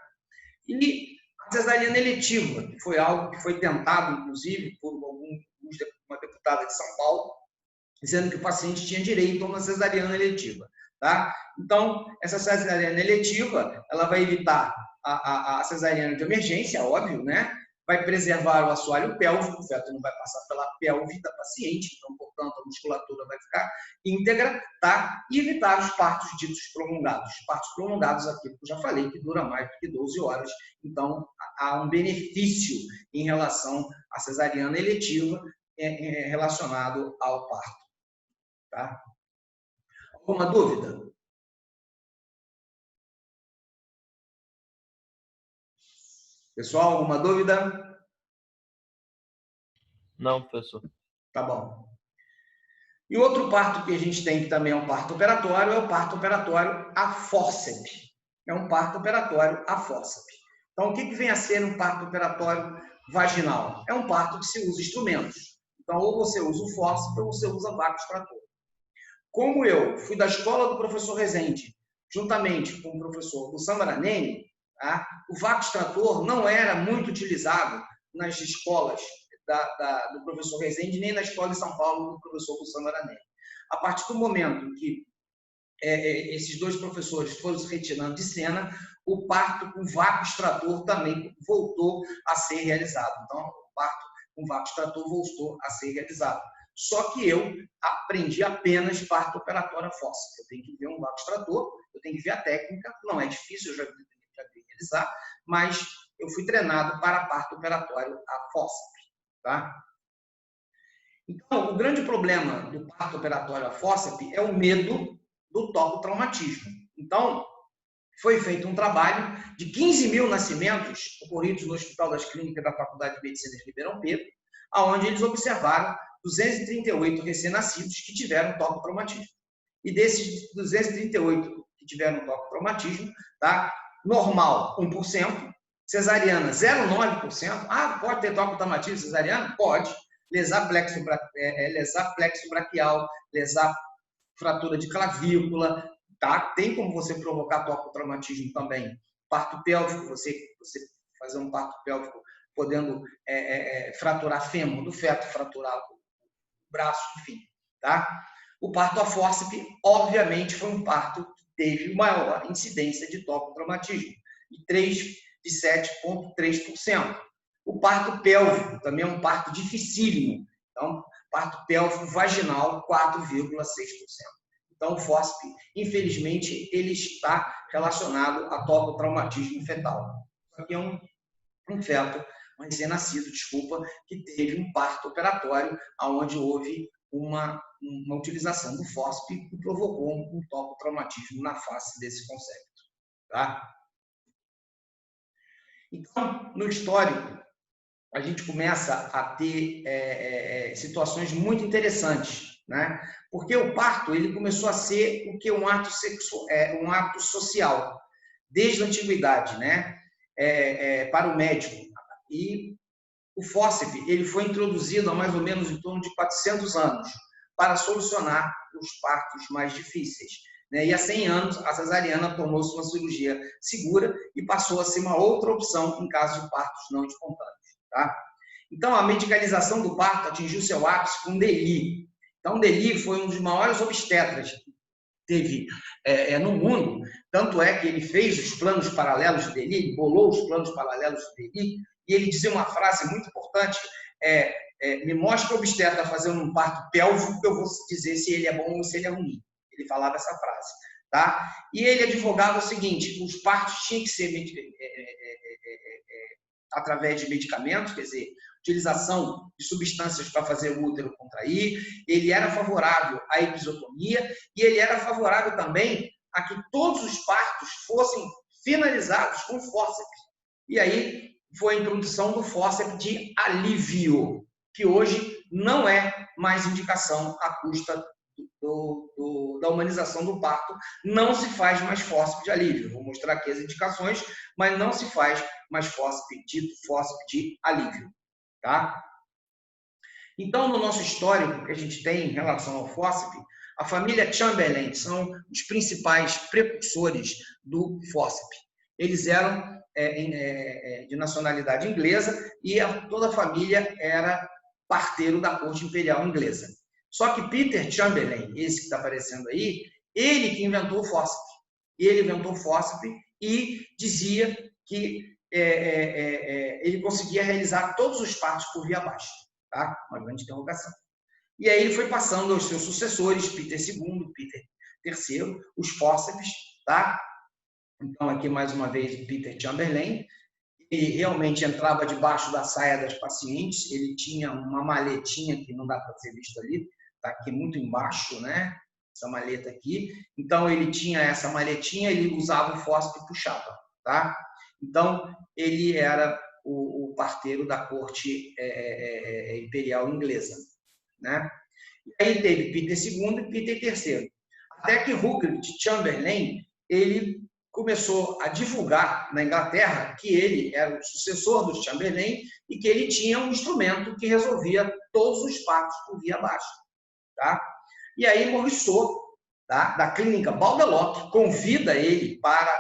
E a cesariana eletiva, que foi algo que foi tentado, inclusive, por uma deputada de São Paulo, dizendo que o paciente tinha direito a uma cesariana eletiva, tá? Então, essa cesariana eletiva, ela vai evitar a cesariana de emergência, óbvio, né? Vai preservar o assoalho pélvico, o feto não vai passar pela pelve da paciente, então, portanto, a musculatura vai ficar íntegra, tá? E evitar os partos ditos prolongados. Os partos prolongados, aquilo que eu já falei, que dura mais do que 12 horas, então, há um benefício em relação à cesariana eletiva relacionado ao parto, tá? Alguma dúvida? Pessoal, alguma dúvida? Não, professor. Tá bom. E outro parto que a gente tem, que também é um parto operatório, é o parto operatório a fórceps. É um parto operatório a fórceps. Então, o que vem a ser um parto operatório vaginal? É um parto que se usa instrumentos. Então, ou você usa o fórceps ou você usa vácuo extrator. Como eu fui da escola do professor Rezende, juntamente com o professor do Samaranene, tá? O vácuo extrator não era muito utilizado nas escolas do professor Rezende, nem na escola de São Paulo do professor do Samaranene. A partir do momento que esses dois professores foram se retirando de cena, o parto com vácuo extrator também voltou a ser realizado. Então, o parto com vácuo extrator voltou a ser realizado. Só que eu aprendi apenas parto operatório a fórceps. Eu tenho que ver um vácuo extrator, eu tenho que ver a técnica, não é difícil, eu já vi realizar, mas eu fui treinado para parto operatório a fórceps, tá? Então, o grande problema do parto operatório a fórceps é o medo do tocotraumatismo. Então, foi feito um trabalho de 15 mil nascimentos ocorridos no Hospital das Clínicas da Faculdade de Medicina de Ribeirão Preto, onde eles observaram 238 recém-nascidos que tiveram tocotraumatismo. E desses 238 que tiveram tocotraumatismo, tá? Normal, 1%, cesariana, 0,9%. Ah, pode ter tocotraumatismo cesariana? Pode. Lesar plexo braquial, lesar fratura de clavícula, tá? Tem como você provocar tocotraumatismo também. Parto pélvico, você fazer um parto pélvico podendo fraturar fêmur do feto, fraturar o braço, enfim, tá? O parto a fórceps, obviamente, foi um parto que teve maior incidência de tocotraumatismo, de 7,3%. O parto pélvico também é um parto dificílimo. Então, parto pélvico vaginal, 4,6%. Então, o fórceps, infelizmente, ele está relacionado a tocotraumatismo fetal. Isso aqui é um feto, um recém-nascido, desculpa, que teve um parto operatório, onde houve uma utilização do fórceps que provocou um tocotraumatismo na face desse conceito, tá? Então, no histórico, a gente começa a ter situações muito interessantes, né? Porque o parto ele começou a ser o que um ato um ato social desde a antiguidade, né? Para o médico. E o fórceps ele foi introduzido há mais ou menos em torno de 400 anos para solucionar os partos mais difíceis. Né? E há 100 anos, a cesariana tornou-se uma cirurgia segura e passou a ser uma outra opção em caso de partos não espontâneos. Tá? Então, a medicalização do parto atingiu seu ápice com Dely. Então, Dely foi um dos maiores obstetras que teve no mundo, tanto é que ele fez os planos paralelos de Dely, bolou os planos paralelos de Dely, e ele dizia uma frase muito importante, me mostra o obstetra fazendo um parto pélvico, que eu vou dizer se ele é bom ou se ele é ruim. Ele falava essa frase. Tá? E ele advogava o seguinte, os partos tinham que ser através de medicamentos, quer dizer, utilização de substâncias para fazer o útero contrair, ele era favorável à episiotomia e ele era favorável também a que todos os partos fossem finalizados com fórceps. E aí foi a introdução do fórceps de alívio, que hoje não é mais indicação à custa da humanização do parto. Não se faz mais fórceps de alívio. Vou mostrar aqui as indicações, mas não se faz mais fórceps de alívio. Tá? Então, no nosso histórico que a gente tem em relação ao fórceps, a família Chamberlain são os principais precursores do fórceps. Eles eram de nacionalidade inglesa e toda a família era parteiro da corte imperial inglesa. Só que Peter Chamberlain, esse que está aparecendo aí, ele que inventou o fórceps. Ele inventou o fórceps e dizia que ele conseguia realizar todos os partos por via baixa. Tá? Uma grande interrogação. E aí ele foi passando aos seus sucessores, Peter II, Peter III, os fórceps. Tá? Então, aqui mais uma vez o Peter Chamberlain. Ele realmente entrava debaixo da saia das pacientes, ele tinha uma maletinha que não dá para ser visto ali, está aqui muito embaixo, né? Essa maleta aqui. Então, ele tinha essa maletinha, ele usava o fórceps e puxava, tá? Então, ele era o parteiro da corte imperial inglesa, né? E aí teve Peter II e Peter III. Até que Rupert Chamberlain, ele começou a divulgar na Inglaterra que ele era o sucessor do Chamberlain e que ele tinha um instrumento que resolvia todos os partos por via baixa. Tá? E aí Morisot, tá, da clínica Baldeloc, convida ele para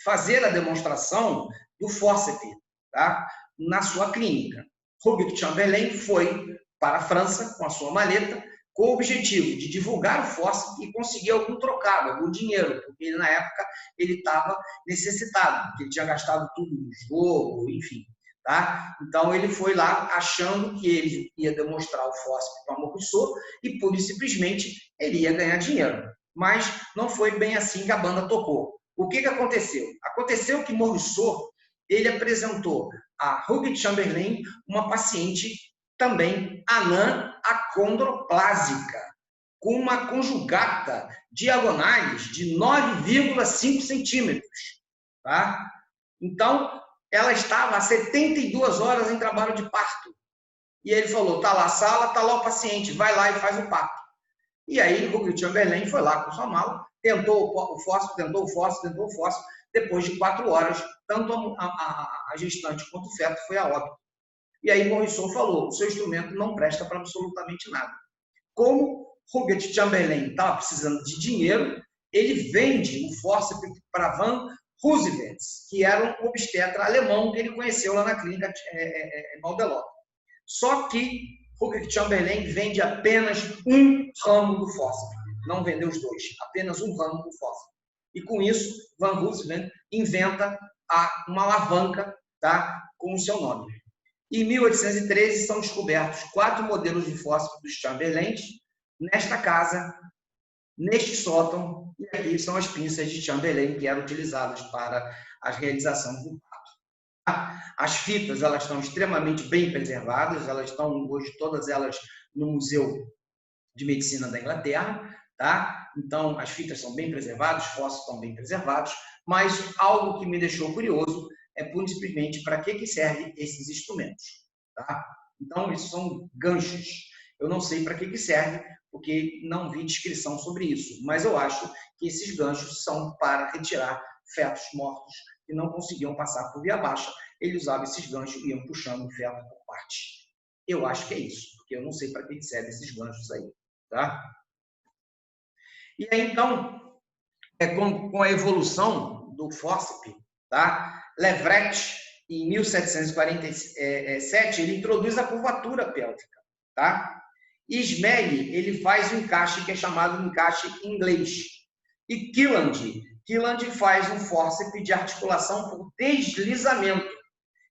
fazer a demonstração do fórceps, tá, na sua clínica. Rupert Chamberlain foi para a França com a sua maleta, com o objetivo de divulgar o fórceps e conseguir algum trocado, algum dinheiro, porque ele, na época ele estava necessitado, porque ele tinha gastado tudo no jogo, enfim. Tá? Então, ele foi lá achando que ele ia demonstrar o fórceps para Morisot e, pura e simplesmente, ele ia ganhar dinheiro. Mas não foi bem assim que a banda tocou. O que aconteceu? Aconteceu que Morisot ele apresentou a Rupert Chamberlain uma paciente também anã acondroplásica, com uma conjugata diagonais de 9,5 centímetros. Tá? Então, ela estava há 72 horas em trabalho de parto. E ele falou, tá lá a sala, tá lá o paciente, vai lá e faz o parto. E aí, Rupert Chamberlain foi lá com sua mala, tentou o fórceps, depois de 4 horas, tanto a gestante quanto o feto foi a óbito. E aí Morisot falou, o seu instrumento não presta para absolutamente nada. Como Rupert Chamberlain estava precisando de dinheiro, ele vende o fórceps para Van Roosevelt, que era um obstetra alemão que ele conheceu lá na clínica Baldeloc. Só que Rupert Chamberlain vende apenas um ramo do fórceps, não vendeu os dois, apenas um ramo do fórceps. E com isso, Van Roosevelt inventa uma alavanca, tá, com o seu nome. Em 1813 são descobertos 4 modelos de fórceps dos Chamberlain nesta casa, neste sótão, e aqui são as pinças de Chamberlain que eram utilizadas para a realização do parto. As fitas elas estão extremamente bem preservadas, elas estão hoje todas elas no Museu de Medicina da Inglaterra, tá? Então as fitas são bem preservadas, os fósseis estão bem preservados, mas algo que me deixou curioso é pura e simplesmente para que servem esses instrumentos. Tá? Então, isso são ganchos. Eu não sei para que serve, porque não vi descrição sobre isso, mas eu acho que esses ganchos são para retirar fetos mortos que não conseguiam passar por via baixa. Ele usava esses ganchos e iam puxando o feto por parte. Eu acho que é isso, porque eu não sei para que servem esses ganchos aí. Tá? E aí, então, com a evolução do fórceps, tá? Leverett, em 1747, ele introduz a curvatura pélvica. Tá? E Smellie, ele faz um encaixe que é chamado de encaixe inglês. E Killand faz um fórceps de articulação por deslizamento.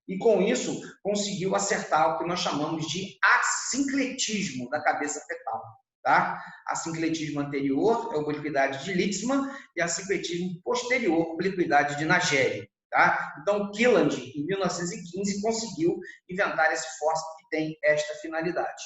E com isso, conseguiu acertar o que nós chamamos de assincletismo da cabeça fetal. Tá? Assincletismo anterior é a obliquidade de Litzmann e assincletismo posterior, obliquidade de Nageli. Tá? Então, Killand, em 1915, conseguiu inventar esse fórceps que tem esta finalidade.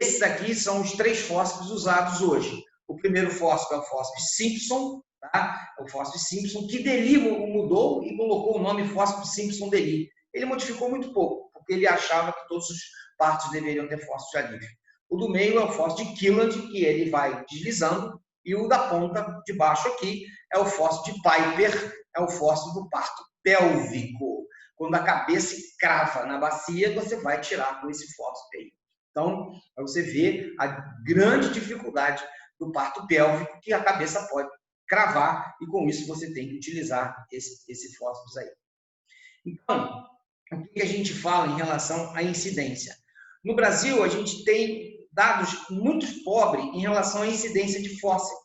Esses aqui são os 3 fórceps usados hoje. O primeiro fórceps é o fórceps Simpson, tá? É o fórceps Simpson, que Deli mudou e colocou o nome fórceps Simpson-Deli. Ele modificou muito pouco, porque ele achava que todos os partos deveriam ter fórceps de alívio. O do meio é o fórceps de Killand, que ele vai deslizando, e o da ponta de baixo aqui é o fórceps de Piper, é o fórceps do parto pélvico. Quando a cabeça crava na bacia, você vai tirar com esse fórceps aí. Então, você vê a grande dificuldade do parto pélvico, que a cabeça pode cravar, e com isso você tem que utilizar esse fórceps aí. Então, o que a gente fala em relação à incidência? No Brasil, a gente tem dados muito pobres em relação à incidência de fórceps.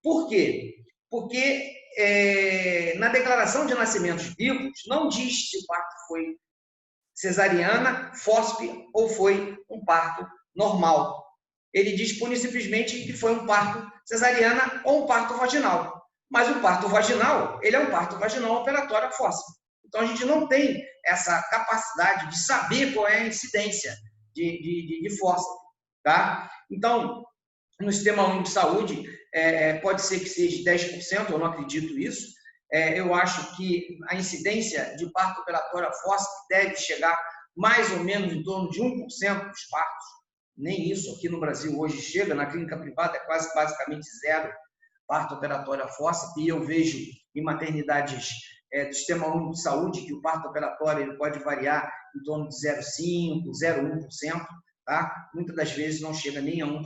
Por quê? Porque na declaração de nascimentos vivos, não diz se o parto foi cesariana, fórceps ou foi um parto normal. Ele diz simplesmente que foi um parto cesariana ou um parto vaginal. Mas o parto vaginal, ele é um parto vaginal operatório a fórceps. Então, a gente não tem essa capacidade de saber qual é a incidência de fórceps. Tá? Então, no Sistema Único de Saúde, pode ser que seja 10%, eu não acredito nisso. Eu acho que a incidência de parto operatório a fórceps deve chegar mais ou menos em torno de 1% dos partos. Nem isso aqui no Brasil hoje chega, na clínica privada é quase basicamente zero parto operatório a fórceps, e eu vejo em maternidades do Sistema Único de Saúde que o parto operatório ele pode variar em torno de 0,5%, 0,1%, tá? Muitas das vezes não chega nem a 1%,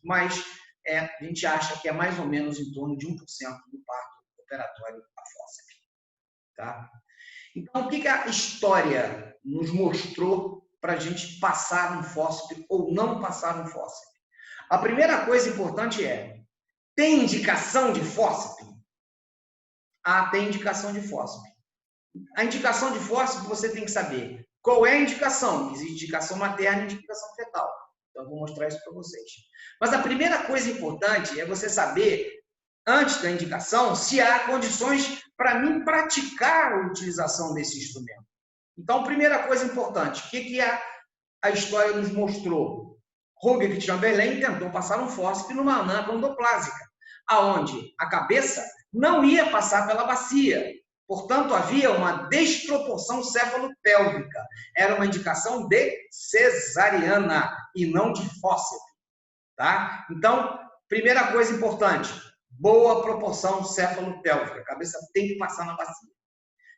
mas a gente acha que é mais ou menos em torno de 1% do parto operatório a fórceps. Tá? Então, o que a história nos mostrou para a gente passar um fórceps ou não passar um fórceps? A primeira coisa importante tem indicação de fórceps? Tem indicação de fórceps. A indicação de fórceps você tem que saber qual é a indicação. Existe indicação materna e indicação fetal. Então, eu vou mostrar isso para vocês. Mas a primeira coisa importante é você saber, antes da indicação, se há condições para mim praticar a utilização desse instrumento. Então, primeira coisa importante, o que a história nos mostrou? Ruggiero Chamberlain tentou passar um fórceps numa anã condoplásica, aonde a cabeça não ia passar pela bacia. Portanto, havia uma desproporção cefalopélvica. Era uma indicação de cesariana e não de fórceps. Tá? Então, primeira coisa importante, boa proporção cefalopélvica. A cabeça tem que passar na bacia.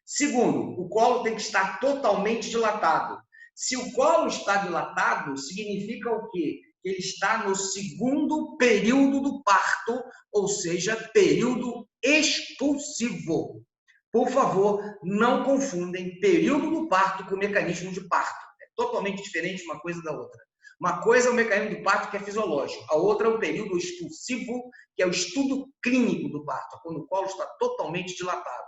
Segundo, o colo tem que estar totalmente dilatado. Se o colo está dilatado, significa o quê? Que ele está no segundo período do parto, ou seja, período expulsivo. Por favor, não confundem período do parto com mecanismo de parto. É totalmente diferente uma coisa da outra. Uma coisa é o mecanismo do parto, que é fisiológico. A outra é o período expulsivo, que é o estudo clínico do parto, quando o colo está totalmente dilatado.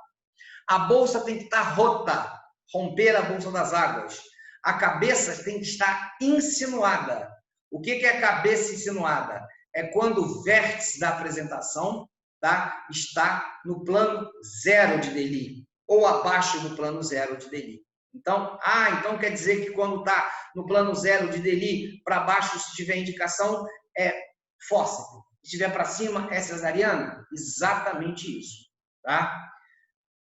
A bolsa tem que estar rota, romper a bolsa das águas. A cabeça tem que estar insinuada. O que é cabeça insinuada? É quando o vértice da apresentação está no plano zero de Deli, ou abaixo do plano zero de Deli. Então, então quer dizer que quando está no plano zero de Deli, para baixo, se tiver indicação, é fórceps. Se estiver para cima, é cesariana? Exatamente isso. Tá?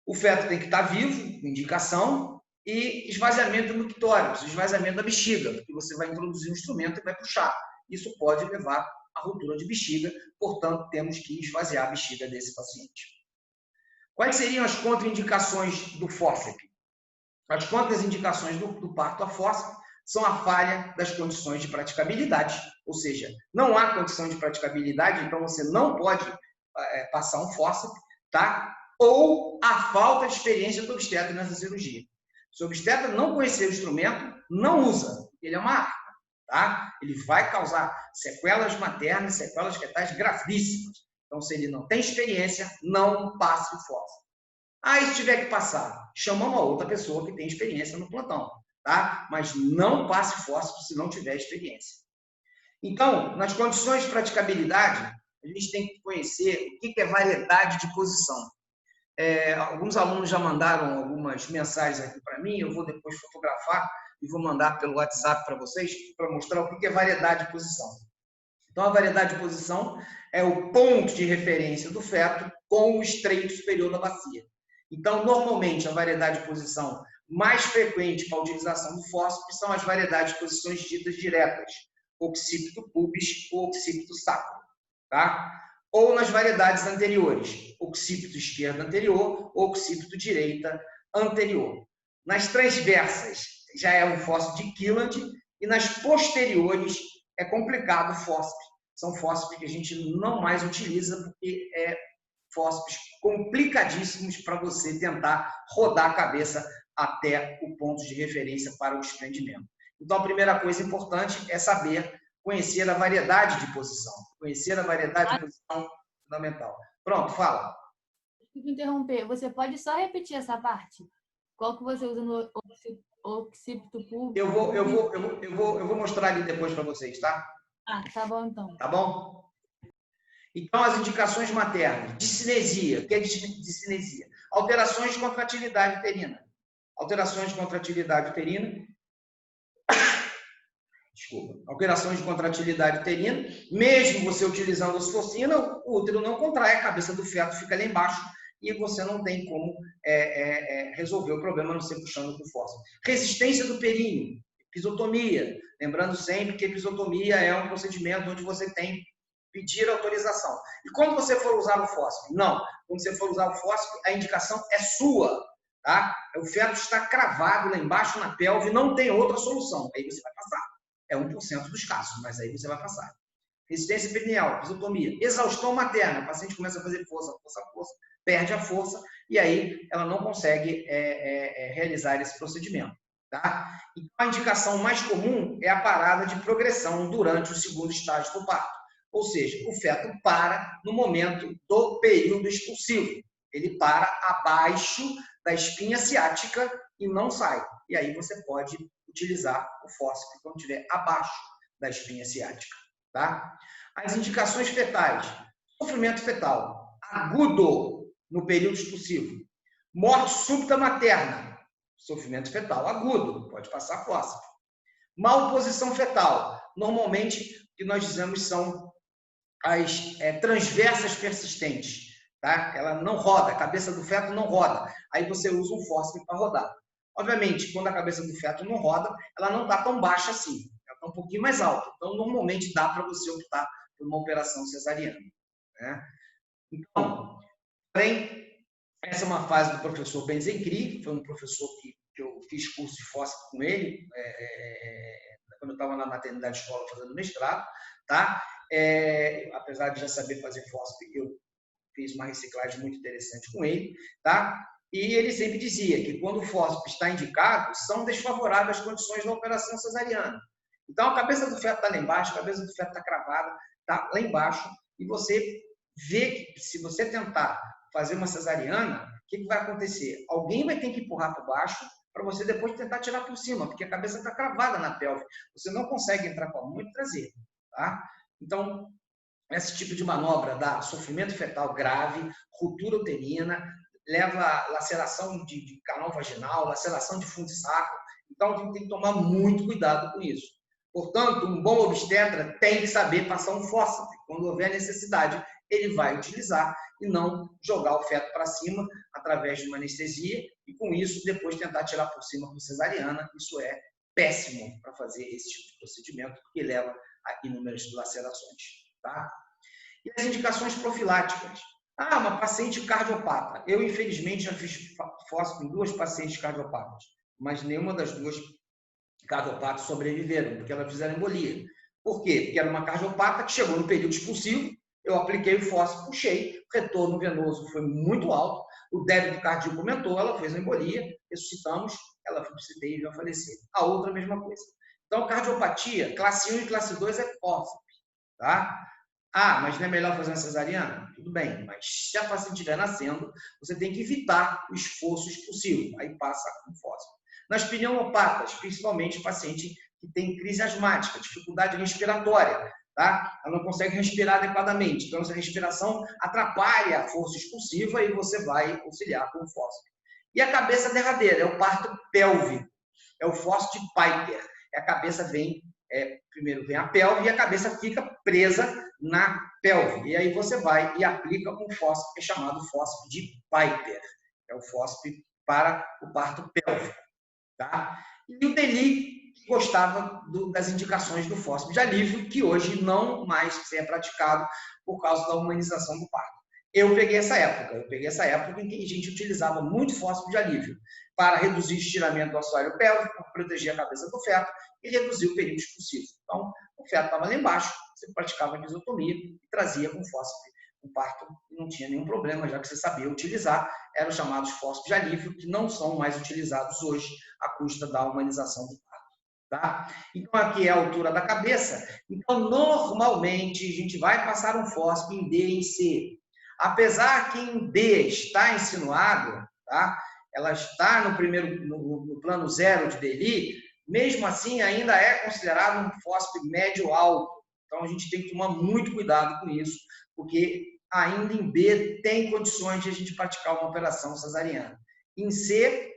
O feto tem que estar vivo, indicação, e esvaziamento do mictório, esvaziamento da bexiga, porque você vai introduzir um instrumento e vai puxar. Isso pode levar à ruptura de bexiga, portanto, temos que esvaziar a bexiga desse paciente. Quais seriam as contraindicações do fórceps? As contraindicações do parto a fórceps são a falha das condições de praticabilidade, ou seja, não há condição de praticabilidade, então você não pode passar um fórceps, tá? Ou a falta de experiência do obstetra nessa cirurgia. Se o obstetra não conhecer o instrumento, não usa, ele é uma arma, tá? Ele vai causar sequelas maternas, sequelas fetais gravíssimas. Então, se ele não tem experiência, não passe o fórceps. Aí, se tiver que passar, chama uma outra pessoa que tem experiência no plantão, tá? Mas não passe fórceps se não tiver experiência. Então, nas condições de praticabilidade, a gente tem que conhecer o que é variedade de posição. Alguns alunos já mandaram algumas mensagens aqui para mim, eu vou depois fotografar e vou mandar pelo WhatsApp para vocês, para mostrar o que é variedade de posição. Então, a variedade de posição é o ponto de referência do feto com o estreito superior da bacia. Então, normalmente, a variedade de posição mais frequente para a utilização do fórceps são as variedades de posições ditas diretas, occipito pubis ou occipito sacro, tá? Ou nas variedades anteriores, occipito esquerdo anterior ou occipito direita anterior. Nas transversas, já é um fórceps de Killand, e nas posteriores é complicado o fórceps. São fórceps que a gente não mais utiliza, porque é fórceps complicadíssimos para você tentar rodar a cabeça até o ponto de referência para o desprendimento. Então, a primeira coisa importante é saber conhecer a variedade de posição. Conhecer a variedade de posição é fundamental. Pronto, fala. Desculpa interromper. Você pode só repetir essa parte? Qual que você usa no occipito público? Eu vou mostrar ali depois para vocês, tá? Ah, tá bom então. Tá bom? Então, as indicações maternas. Discinesia. O que é discinesia? Alterações de contratilidade uterina. Alterações de contratilidade uterina. Desculpa. Alterações de contratilidade uterina. Mesmo você utilizando ocitocina, o útero não contrai, a cabeça do feto fica lá embaixo e você não tem como resolver o problema a não ser puxando com força. Resistência do períneo. Episiotomia. Lembrando sempre que episiotomia é um procedimento onde você tem que pedir autorização. E quando você for usar o fórceps? Não. Quando você for usar o fórceps, a indicação é sua. Tá? O feto está cravado lá embaixo na pelve, não tem outra solução. Aí você vai passar. É 1% dos casos, mas aí você vai passar. Resistência perineal, episiotomia, exaustão materna. A paciente começa a fazer força, perde a força e aí ela não consegue realizar esse procedimento. Tá? Então, a indicação mais comum é a parada de progressão durante o segundo estágio do parto. Ou seja, o feto para no momento do período expulsivo. Ele para abaixo da espinha ciática e não sai. E aí você pode utilizar o fórceps quando estiver abaixo da espinha ciática. Tá? As indicações fetais. Sofrimento fetal agudo no período expulsivo. Morte súbita materna. Sofrimento fetal agudo. Pode passar fórceps. Malposição fetal. Normalmente, o que nós dizemos são as transversas persistentes. Tá? Ela não roda, a cabeça do feto não roda. Aí você usa um fórceps para rodar. Obviamente, quando a cabeça do feto não roda, ela não está tão baixa assim. Ela está um pouquinho mais alta. Então, normalmente, dá para você optar por uma operação cesariana. Né? Então, porém, essa é uma fase do professor Benzencri, que foi um professor que eu fiz curso de fórceps com ele, quando eu estava na maternidade escola fazendo mestrado. Tá? Apesar de já saber fazer fórceps, eu fiz uma reciclagem muito interessante com ele. Tá? E ele sempre dizia que quando o fórceps está indicado, são desfavoráveis as condições da operação cesariana. Então, a cabeça do feto está lá embaixo, a cabeça do feto está cravada, está lá embaixo, e você vê que se você tentar fazer uma cesariana, o que vai acontecer? Alguém vai ter que empurrar por baixo para você depois tentar tirar por cima, porque a cabeça está cravada na pelve. Você não consegue entrar com a mão e trazer. Tá? Então, esse tipo de manobra dá sofrimento fetal grave, ruptura uterina, leva a laceração de canal vaginal, laceração de fundo de saco. Então, a gente tem que tomar muito cuidado com isso. Portanto, um bom obstetra tem que saber passar um fórceps. Quando houver necessidade, ele vai utilizar e não jogar o feto para cima através de uma anestesia e, com isso, depois tentar tirar por cima com cesariana. Isso é péssimo para fazer esse tipo de procedimento, porque leva a inúmeras lacerações. Tá? E as indicações profiláticas. Uma paciente cardiopata. Eu, infelizmente, já fiz fósforo em 2 pacientes cardiopatas, mas nenhuma das 2 cardiopatas sobreviveram, porque elas fizeram embolia. Por quê? Porque era uma cardiopata que chegou no período expulsivo, eu apliquei o fósforo, puxei, o retorno venoso foi muito alto, o débito cardíaco aumentou, ela fez uma embolia, ressuscitamos, ela foi para o CTI e veio a falecer. A outra, a mesma coisa. Então, cardiopatia, classe 1 e classe 2 é fósforo, tá? Mas não é melhor fazer uma cesariana? Tudo bem, mas se a paciente estiver nascendo, você tem que evitar o esforço expulsivo, aí passa com fósforo. Nas pneumopatas, principalmente paciente que tem crise asmática, dificuldade respiratória, tá? Ela não consegue respirar adequadamente, então essa respiração atrapalha a força expulsiva e você vai auxiliar com o fósforo. E a cabeça derradeira, é o parto pélvico, é o fósforo de Piper. A cabeça primeiro vem a pelve e a cabeça fica presa na pelve. E aí você vai e aplica um fósforo que é chamado fósforo de Piper. É o fósforo para o parto pélvico. Tá? E o Deli gostava das indicações do fósforo de alívio, que hoje não mais é praticado por causa da humanização do parto. Eu peguei essa época em que a gente utilizava muito fósforo de alívio para reduzir o estiramento do assoalho pélvico, para proteger a cabeça do feto e reduzir o período expulsivo. Então, o feto estava lá embaixo, você praticava a episiotomia e trazia com fósforo. O parto não tinha nenhum problema, já que você sabia utilizar, eram os chamados fósforos de alívio, que não são mais utilizados hoje à custa da humanização do parto. Tá? Então, aqui é a altura da cabeça. Então, normalmente, a gente vai passar um fósforo em D e em C. Apesar que em D está insinuado, tá? Ela está no plano 0 de Deli, mesmo assim ainda é considerado um fósforo médio-alto. Então a gente tem que tomar muito cuidado com isso, porque ainda em B tem condições de a gente praticar uma operação cesariana. Em C,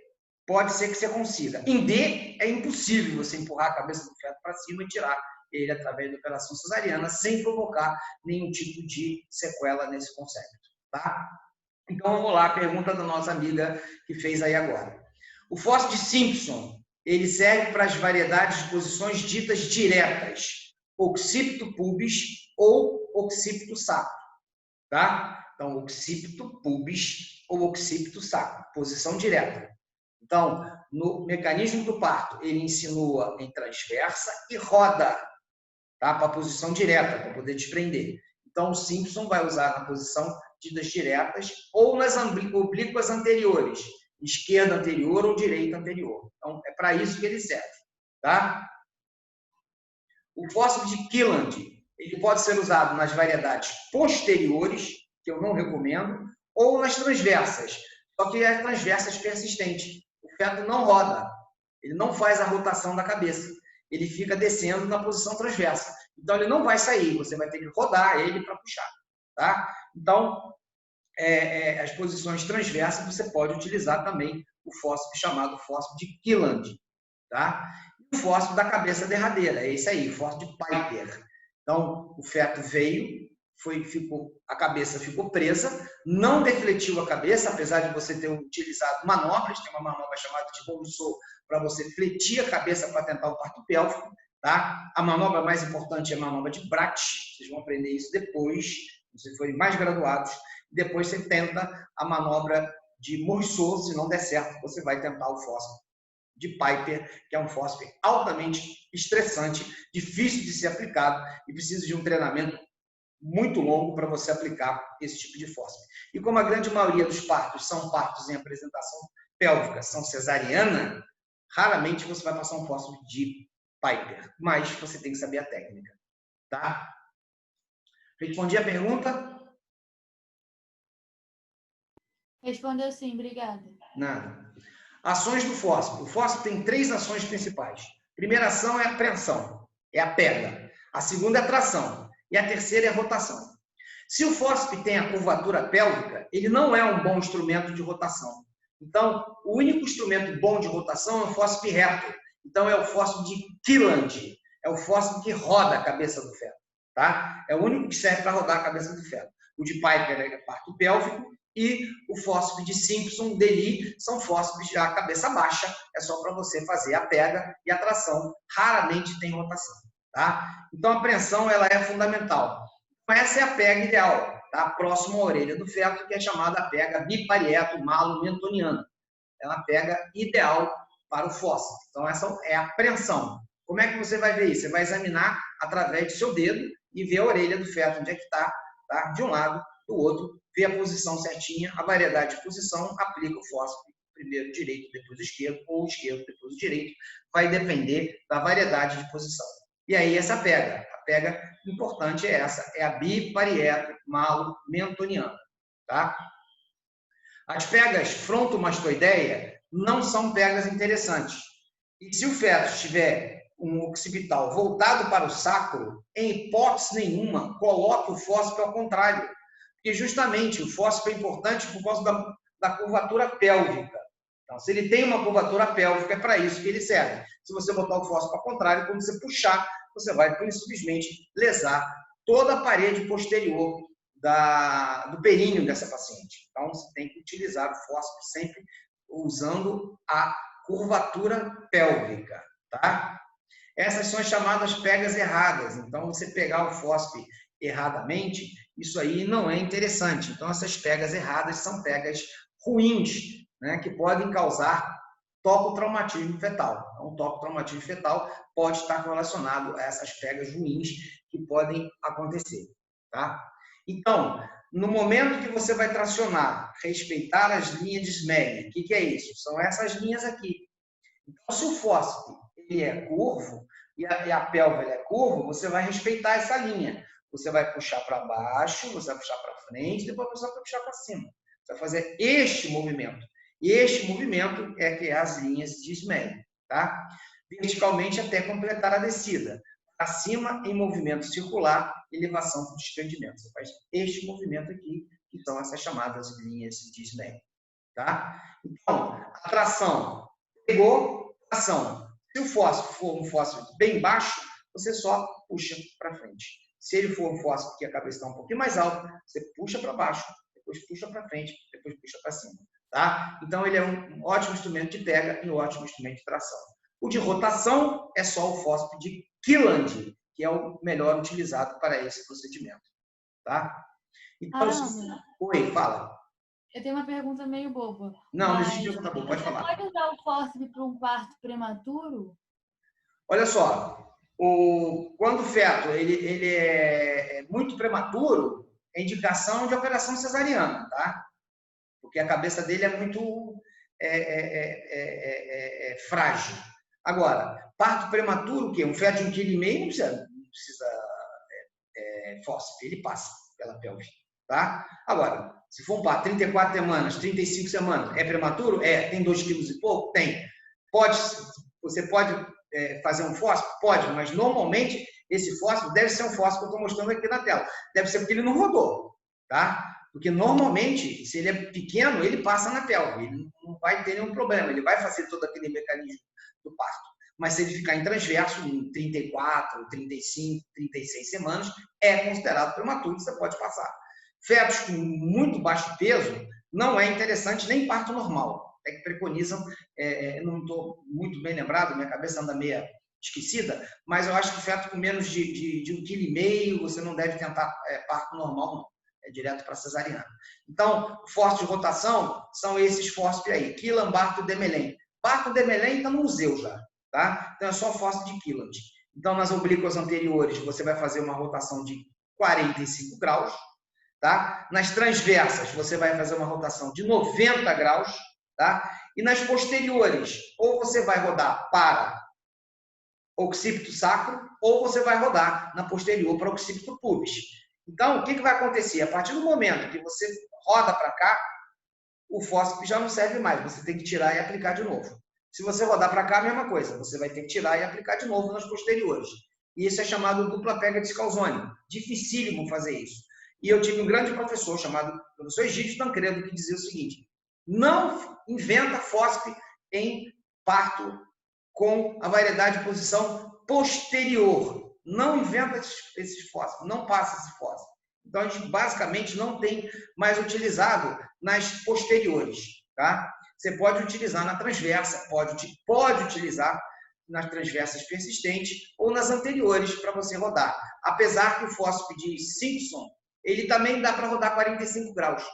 pode ser que você consiga. Em D, é impossível você empurrar a cabeça do feto para cima e tirar ele através da operação cesariana, sem provocar nenhum tipo de sequela nesse conceito. Tá? Então, vamos lá, a pergunta da nossa amiga que fez aí agora. O fósforo de Simpson, ele serve para as variedades de posições ditas diretas, occipito pubis ou occipito sacro. Tá? Então, occipito pubis ou occipito sacro, posição direta. Então, no mecanismo do parto, ele insinua em transversa e roda, tá? Para a posição direta, para poder desprender. Então, o Simpson vai usar na posição ditas diretas ou nas oblíquas anteriores, esquerda anterior ou direita anterior. Então, é para isso que ele serve. Tá? O fósforo de Killand, ele pode ser usado nas variedades posteriores, que eu não recomendo, ou nas transversas. Só que as transversas persistentes. O feto não roda, ele não faz a rotação da cabeça. Ele fica descendo na posição transversa. Então, ele não vai sair, você vai ter que rodar ele para puxar. Tá? Então, as posições transversas, você pode utilizar também o fósforo chamado fósforo de Killand. Tá? E o fósforo da cabeça derradeira, é esse aí, o fósforo de Piper. Então, o feto veio, a cabeça ficou presa, não defletiu a cabeça, apesar de você ter utilizado manobras, tem uma manobra chamada de Morisot, para você fletir a cabeça para tentar o parto pélvico. Tá? A manobra mais importante é a manobra de Bratt, vocês vão aprender isso depois, se vocês forem mais graduados. Depois você tenta a manobra de Morisot, se não der certo, você vai tentar o fósforo de Piper, que é um fósforo altamente estressante, difícil de ser aplicado e precisa de um treinamento muito longo para você aplicar esse tipo de fósforo. E como a grande maioria dos partos são partos em apresentação pélvica, são cesariana, raramente você vai passar um fósforo de Piper, mas você tem que saber a técnica. Tá? Respondi a pergunta? Respondeu sim, obrigada. Nada. Ações do fósforo. O fósforo tem 3 ações principais. A primeira ação é a apreensão, é a pega. A segunda é a tração. E a terceira é a rotação. Se o fósforo tem a curvatura pélvica, ele não é um bom instrumento de rotação. Então, o único instrumento bom de rotação é o fósforo reto. Então, é o fósforo de Killand. é o fósforo que roda a cabeça do feto, tá? É o único que serve para rodar a cabeça do feto. O de Piper é parto pélvico e o fósforo de Simpson, Deli, são fósforos já cabeça baixa, é só para você fazer a pega e a tração, raramente tem rotação, tá? Então a apreensão ela é fundamental. Essa é a pega ideal, tá? Próximo à orelha do feto, que é chamada a pega biparieto malo-mentoniana. É uma pega ideal para o fósforo. Então essa é a apreensão. Como é que você vai ver isso? Você vai examinar através do seu dedo e ver a orelha do feto, onde é que está, tá? De um lado, do outro, ver a posição certinha, a variedade de posição, aplica o fósforo, primeiro direito, depois o esquerdo, ou esquerdo, depois o direito, vai depender da variedade de posição. E aí essa pega, a pega importante é essa, é a biparieto malo-mentoniana, tá? As pegas frontomastoideia não são pegas interessantes. E se o feto tiver um occipital voltado para o sacro, em hipótese nenhuma, coloque o fósforo ao contrário. Porque justamente o fósforo é importante por causa da curvatura pélvica. Então, se ele tem uma curvatura pélvica, é para isso que ele serve. Se você botar o fósforo ao contrário, quando você puxar, você vai simplesmente lesar toda a parede posterior do períneo dessa paciente. Então, você tem que utilizar o fósforo sempre usando a curvatura pélvica, tá? Essas são as chamadas pegas erradas. Então, você pegar o fósforo erradamente, isso aí não é interessante. Então, essas pegas erradas são pegas ruins, né, que podem causar tocotraumatismo fetal. Então, o tocotraumatismo fetal pode estar relacionado a essas pegas ruins que podem acontecer, tá? Então, no momento que você vai tracionar, respeitar as linhas de Snell, o que é isso? São essas linhas aqui. Então, se o fósforo ele é curvo e a pelva é curva, você vai respeitar essa linha. Você vai puxar para baixo, você vai puxar para frente, depois você vai puxar para cima. Você vai fazer este movimento. E este movimento é que é as linhas de Snell, tá? Verticalmente até completar a descida. Acima, em movimento circular, elevação para o desprendimento. Você faz este movimento aqui, que são essas chamadas linhas de Snell, tá? Então, a tração. Pegou, tração. Se o fósforo for um fósforo bem baixo, você só puxa para frente. Se ele for um fósforo que a cabeça está um pouquinho mais alta, você puxa para baixo, depois puxa para frente, depois puxa para cima, tá? Então, ele é um ótimo instrumento de pega e um ótimo instrumento de tração. O de rotação é só o fósforo de Killand, que é o melhor utilizado para esse procedimento, tá? Então, oi, fala. Eu tenho uma pergunta meio boba. Não, deixa eu perguntar boba, pode falar. Você pode usar o fósforo para um parto prematuro? Olha só, quando o feto ele é muito prematuro, é indicação de operação cesariana, tá? Porque a cabeça dele é muito frágil. Agora, parto prematuro, o quê? Um feto de 1,5 kg não precisa fósforo, ele passa pela pelve, tá? Agora, se for um parto 34 semanas, 35 semanas, é prematuro? É. Tem 2 quilos e pouco? Tem. Você pode fazer um fósforo? Pode, mas normalmente esse fósforo deve ser um fósforo que eu estou mostrando aqui na tela. Deve ser porque ele não rodou, tá? Porque normalmente, se ele é pequeno, ele passa na pelve, ele não vai ter nenhum problema, ele vai fazer todo aquele mecanismo do parto. Mas se ele ficar em transverso, em 34, 35, 36 semanas, é considerado prematuro, você pode passar. Fetos com muito baixo peso não é interessante nem parto normal. É que preconizam, não estou muito bem lembrado, minha cabeça anda meio esquecida, mas eu acho que feto com menos de 1,5 kg, você não deve tentar parto normal, não. É direto para cesariana. Então, fósforos de rotação são esses fósforos aí, Killand, Barton e Demelin. Barton e Demelin está no museu já, tá? Então é só fósforo de Killand. Então, nas oblíquas anteriores, você vai fazer uma rotação de 45 graus, tá? Nas transversas, você vai fazer uma rotação de 90 graus, tá? E nas posteriores, ou você vai rodar para occipito sacro, ou você vai rodar na posterior para occipito pubis. Então, o que vai acontecer? A partir do momento que você roda para cá, o fósforo já não serve mais. Você tem que tirar e aplicar de novo. Se você rodar para cá, a mesma coisa. Você vai ter que tirar e aplicar de novo nas posteriores. E isso é chamado dupla pega de Scalzoni. Dificílimo fazer isso. E eu tive um grande professor chamado professor Egípcio Tancredo que dizia o seguinte: não inventa fósforo em parto com a variedade de posição posterior. Não inventa esses fósforos, não passa esse fósforo. Então, a gente basicamente não tem mais utilizado nas posteriores, tá? Você pode utilizar na transversa, pode utilizar nas transversas persistentes ou nas anteriores para você rodar. Apesar que o fósforo de Simpson, ele também dá para rodar 45 graus.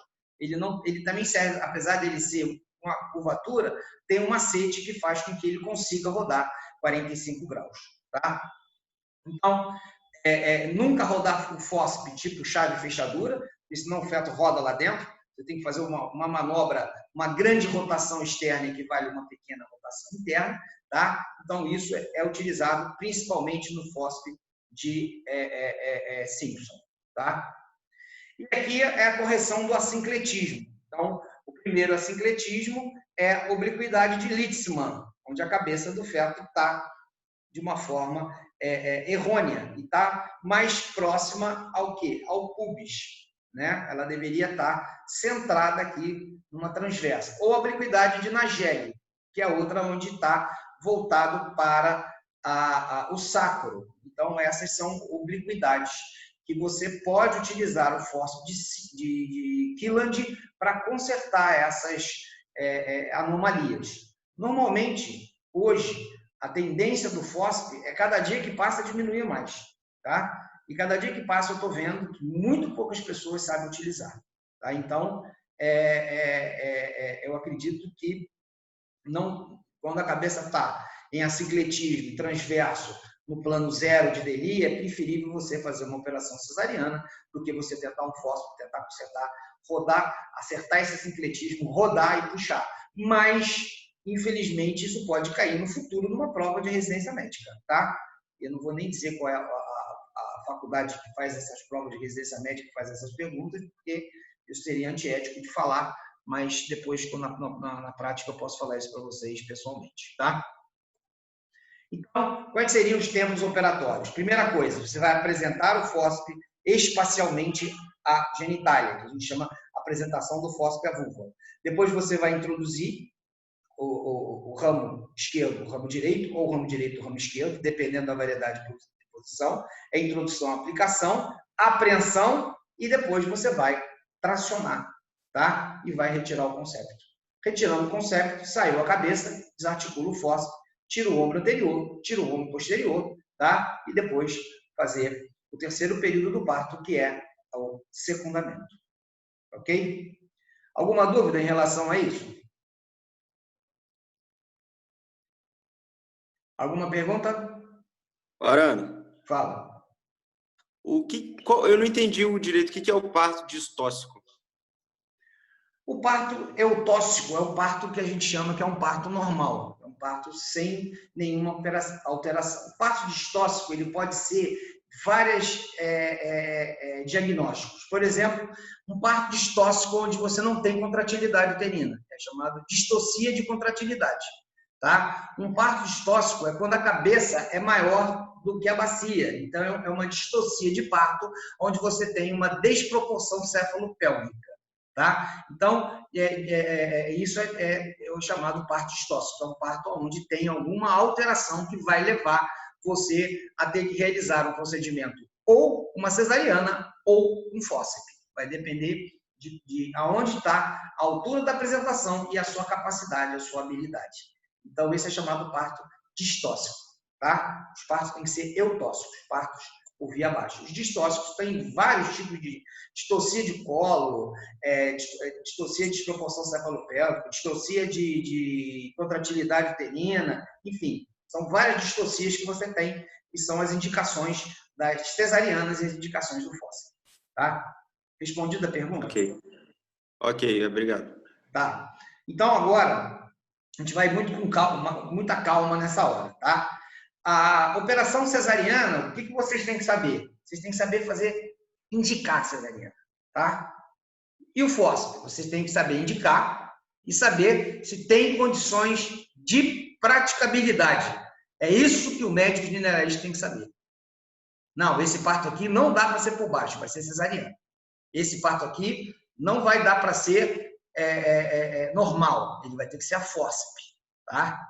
Ele também serve, apesar dele ser uma curvatura, tem um macete que faz com que ele consiga rodar 45 graus, tá? Então, nunca rodar o fósforo tipo chave e fechadura, porque senão o feto roda lá dentro. Você tem que fazer uma manobra, uma grande rotação externa que vale uma pequena rotação interna, tá? Então, isso é utilizado principalmente no fósforo de Simpson, tá? E aqui é a correção do assincletismo. Então, o primeiro assincletismo é a obliquidade de Litzmann, onde a cabeça do feto está de uma forma errônea e está mais próxima ao quê? Ao pubis, né? Ela deveria estar centrada aqui numa transversa. Ou a obliquidade de Nageli, que é a outra onde está voltado para o sacro. Então, essas são obliquidades que você pode utilizar o fósforo de Killand para consertar essas anomalias. Normalmente, hoje, a tendência do fósforo é cada dia que passa diminuir mais, tá? E cada dia que passa eu estou vendo que muito poucas pessoas sabem utilizar, tá? Então, eu acredito que quando a cabeça está em assincletismo, transverso, no plano zero de DELI, é preferível você fazer uma operação cesariana do que você tentar um fósforo, tentar consertar, rodar, acertar esse assincletismo, rodar e puxar. Mas, infelizmente, isso pode cair no futuro numa prova de residência médica, tá? Eu não vou nem dizer qual é a faculdade que faz essas provas de residência médica, que faz essas perguntas, porque eu seria antiético de falar, mas depois, na prática, eu posso falar isso para vocês pessoalmente, tá? Então, quais seriam os tempos operatórios? Primeira coisa, você vai apresentar o fósforo espacialmente à genitália, que a gente chama apresentação do fósforo à vulva. Depois você vai introduzir o ramo esquerdo, o ramo direito, ou o ramo direito, o ramo esquerdo, dependendo da variedade de posição. É introdução, aplicação, apreensão e depois você vai tracionar, tá? E vai retirar o concepto. Retirando o concepto, saiu a cabeça, desarticula o fósforo, tira o ombro anterior, tira o ombro posterior, tá? E depois fazer o terceiro período do parto, que é o secundamento. Ok? Alguma dúvida em relação a isso? Alguma pergunta? Arano, Fala. eu não entendi direito o que é o parto distóxico. O parto eutóxico é o parto que a gente chama que é um parto normal, é um parto sem nenhuma alteração. O parto distóxico ele pode ser vários diagnósticos. Por exemplo, um parto distóxico onde você não tem contratilidade uterina, é chamado distocia de contratilidade. Tá? Um parto distóxico é quando a cabeça é maior do que a bacia. Então, é uma distocia de parto, onde você tem uma desproporção cefalopélvica. Tá? Então, isso é o chamado parto distóxico. É um parto onde tem alguma alteração que vai levar você a ter que realizar um procedimento ou uma cesariana ou um fórceps. Vai depender de aonde está a altura da apresentação e a sua capacidade, a sua habilidade. Então, esse é chamado parto distóxico. Tá? Os partos têm que ser eutóxicos, partos por via baixa. Os distóxicos têm vários tipos de distocia de colo, distocia de desproporção cefalopélvica, distocia de contratilidade uterina, enfim, são várias distocias que você tem e são as indicações das cesarianas e as indicações do fórceps. Tá? Respondida a pergunta? Ok, obrigado. Tá. Então, agora, a gente vai muita calma nessa hora, tá? A operação cesariana, o que vocês têm que saber? Vocês têm que saber indicar cesariana, tá? E o fórceps? Vocês têm que saber indicar e saber se tem condições de praticabilidade. É isso que o médico generalista tem que saber. Não, esse parto aqui não dá para ser por baixo, vai ser cesariana. Esse parto aqui não vai dar para ser normal, ele vai ter que ser a fórceps, tá?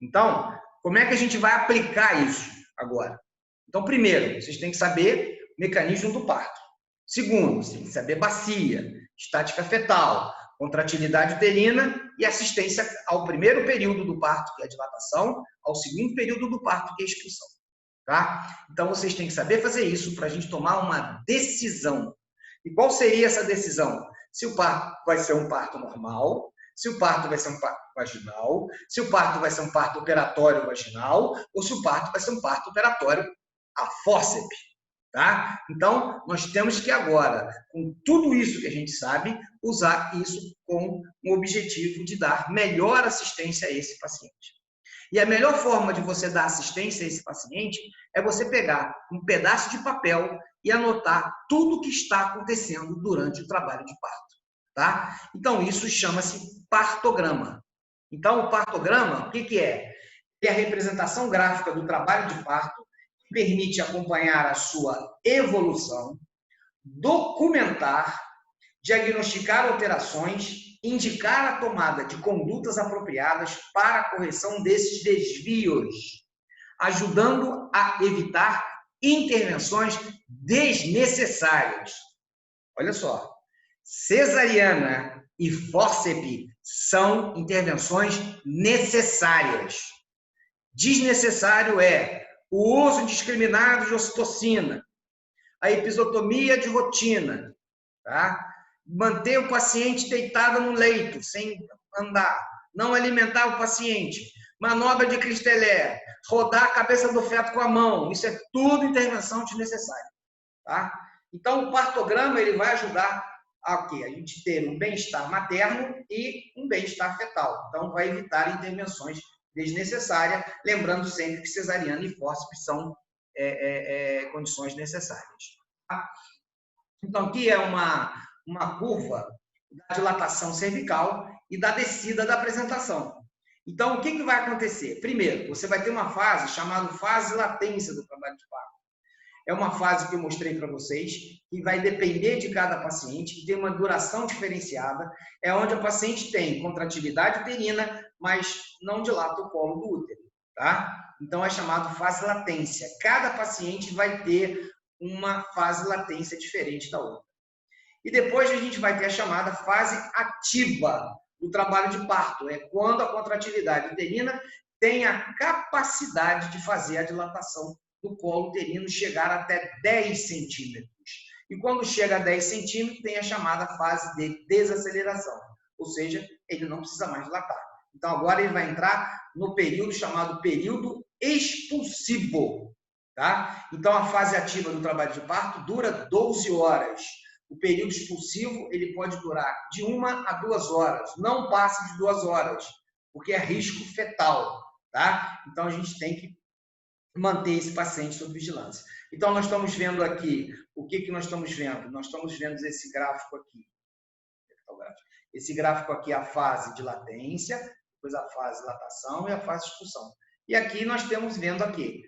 Então, como é que a gente vai aplicar isso? agora. Então, primeiro, vocês têm que saber o mecanismo do parto. Segundo, vocês têm que saber bacia, estática fetal, contratilidade uterina e assistência ao primeiro período do parto, que é a dilatação, ao segundo período do parto, que é a expulsão. Tá? Então, vocês têm que saber fazer isso para a gente tomar uma decisão. E qual seria essa decisão? Se o parto vai ser um parto normal, se o parto vai ser um parto vaginal, se o parto vai ser um parto operatório vaginal, ou se o parto vai ser um parto operatório a fórceps. Tá? Então, nós temos que agora, com tudo isso que a gente sabe, usar isso com o objetivo de dar melhor assistência a esse paciente. E a melhor forma de você dar assistência a esse paciente é você pegar um pedaço de papel e anotar tudo o que está acontecendo durante o trabalho de parto. Tá? Então, isso chama-se partograma. Então, o partograma, o que é? É a representação gráfica do trabalho de parto, que permite acompanhar a sua evolução, documentar, diagnosticar alterações, indicar a tomada de condutas apropriadas para a correção desses desvios, ajudando a evitar intervenções desnecessárias. Olha só, cesariana e fórceps são intervenções necessárias. Desnecessário é o uso indiscriminado de ocitocina, a episiotomia de rotina, tá? Manter o paciente deitado no leito, sem andar, não alimentar o paciente, manobra de Christeller, rodar a cabeça do feto com a mão, isso é tudo intervenção desnecessária. Tá? Então, o partograma ele vai ajudar a quê? A gente ter um bem-estar materno e um bem-estar fetal. Então, vai evitar intervenções desnecessárias, lembrando sempre que cesariana e fórceps são condições necessárias. Tá? Então, aqui é uma curva da dilatação cervical e da descida da apresentação. Então, o que vai acontecer? Primeiro, você vai ter uma fase chamada fase latência do trabalho de parto. É uma fase que eu mostrei para vocês, que vai depender de cada paciente, que tem uma duração diferenciada, é onde a paciente tem contratilidade uterina, mas não dilata o colo do útero. Tá? Então, é chamado fase latência. Cada paciente vai ter uma fase latência diferente da outra. E depois a gente vai ter a chamada fase ativa do trabalho de parto. É quando a contratilidade uterina tem a capacidade de fazer a dilatação do colo uterino chegar até 10 centímetros. E quando chega a 10 centímetros, tem a chamada fase de desaceleração. Ou seja, ele não precisa mais dilatar. Então, agora ele vai entrar no período chamado período expulsivo. Tá? Então, a fase ativa do trabalho de parto dura 12 horas. O período expulsivo ele pode durar de 1 a 2 horas. Não passe de 2 horas, porque é risco fetal. Tá? Então, a gente tem que manter esse paciente sob vigilância. Então, nós estamos vendo aqui, o que nós estamos vendo? Nós estamos vendo esse gráfico aqui. Esse gráfico aqui é a fase de latência, depois a fase de dilatação e a fase de expulsão. E aqui nós temos vendo aqui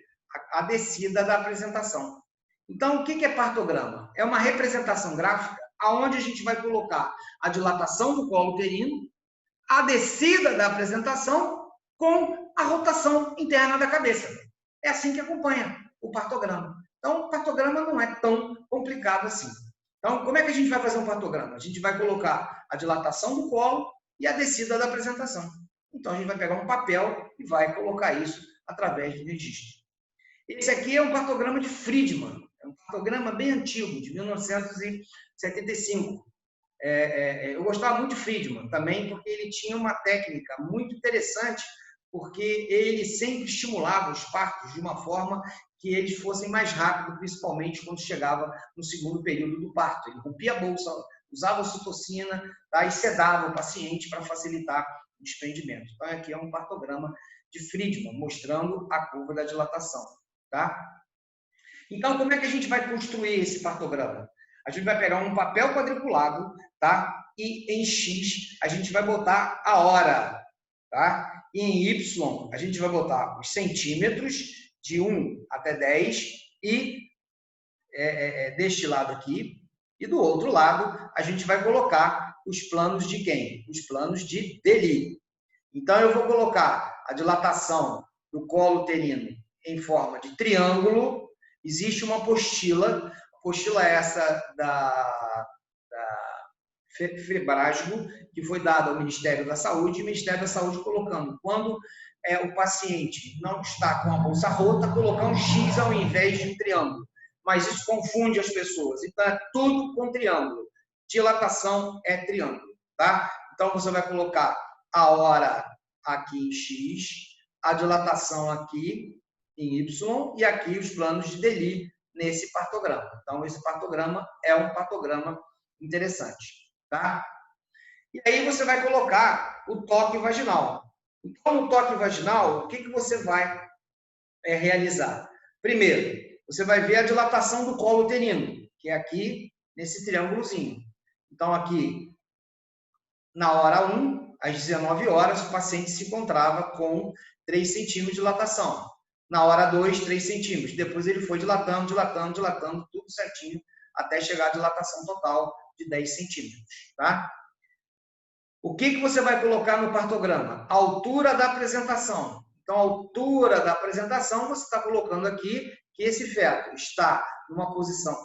a descida da apresentação. Então, o que é partograma? É uma representação gráfica onde a gente vai colocar a dilatação do colo uterino, a descida da apresentação com a rotação interna da cabeça. É assim que acompanha o partograma. Então, o partograma não é tão complicado assim. Então, como é que a gente vai fazer um partograma? A gente vai colocar a dilatação do colo e a descida da apresentação. Então, a gente vai pegar um papel e vai colocar isso através do registro. Esse aqui é um partograma de Friedman. É um partograma bem antigo, de 1975. Eu gostava muito de Friedman também, porque ele tinha uma técnica muito interessante, porque ele sempre estimulava os partos de uma forma que eles fossem mais rápidos, principalmente quando chegava no segundo período do parto. Ele rompia a bolsa, usava ocitocina, tá? E sedava o paciente para facilitar o desprendimento. Então, aqui é um partograma de Friedman, mostrando a curva da dilatação. Tá? Então, como é que a gente vai construir esse partograma? A gente vai pegar um papel quadriculado, tá? E em X a gente vai botar a hora. Tá? E em Y, a gente vai botar os centímetros de 1 até 10 e deste lado aqui. E do outro lado, a gente vai colocar os planos de quem? Os planos de Dely. Então, eu vou colocar a dilatação do colo uterino em forma de triângulo, existe uma apostila. A apostila é essa da Febrasgo, que foi dada ao Ministério da Saúde, e o Ministério da Saúde colocando, quando o paciente não está com a bolsa rota, colocar um X ao invés de triângulo. Mas isso confunde as pessoas. Então, é tudo com triângulo. Dilatação é triângulo, tá? Então, você vai colocar a hora aqui em X, a dilatação aqui em Y, e aqui os planos de DELI nesse partograma. Então, esse partograma é um partograma interessante, tá? E aí você vai colocar o toque vaginal. Então, no toque vaginal, o que você vai realizar? Primeiro, você vai ver a dilatação do colo uterino, que é aqui nesse triângulozinho. Então, aqui, na hora 1, às 19 horas, o paciente se encontrava com 3 centímetros de dilatação. Na hora 2, 3 centímetros. Depois ele foi dilatando, dilatando, dilatando, tudo certinho, até chegar à dilatação total de 10 centímetros, tá? O que você vai colocar no partograma? A altura da apresentação. Então, a altura da apresentação, você está colocando aqui que esse feto está numa posição...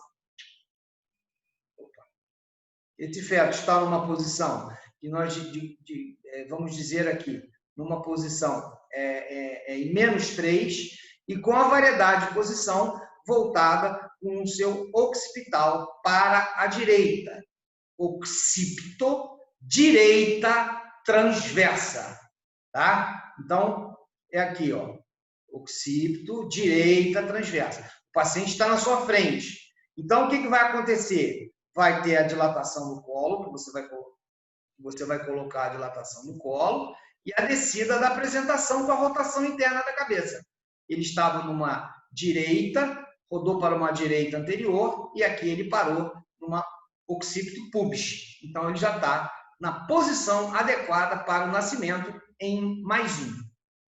Esse feto está numa posição que nós, vamos dizer aqui, numa posição em -3 e com a variedade de posição voltada com o seu occipital para a direita. Occipito, direita transversa, tá? Então, é aqui, ó. Occipito, direita transversa. O paciente está na sua frente. Então, o que vai acontecer? Vai ter a dilatação no colo, que você vai colocar a dilatação no colo, e a descida da apresentação com a rotação interna da cabeça. Ele estava numa direita, rodou para uma direita anterior, e aqui ele parou numa occipito pubis. Então, ele já está na posição adequada para o nascimento em +1,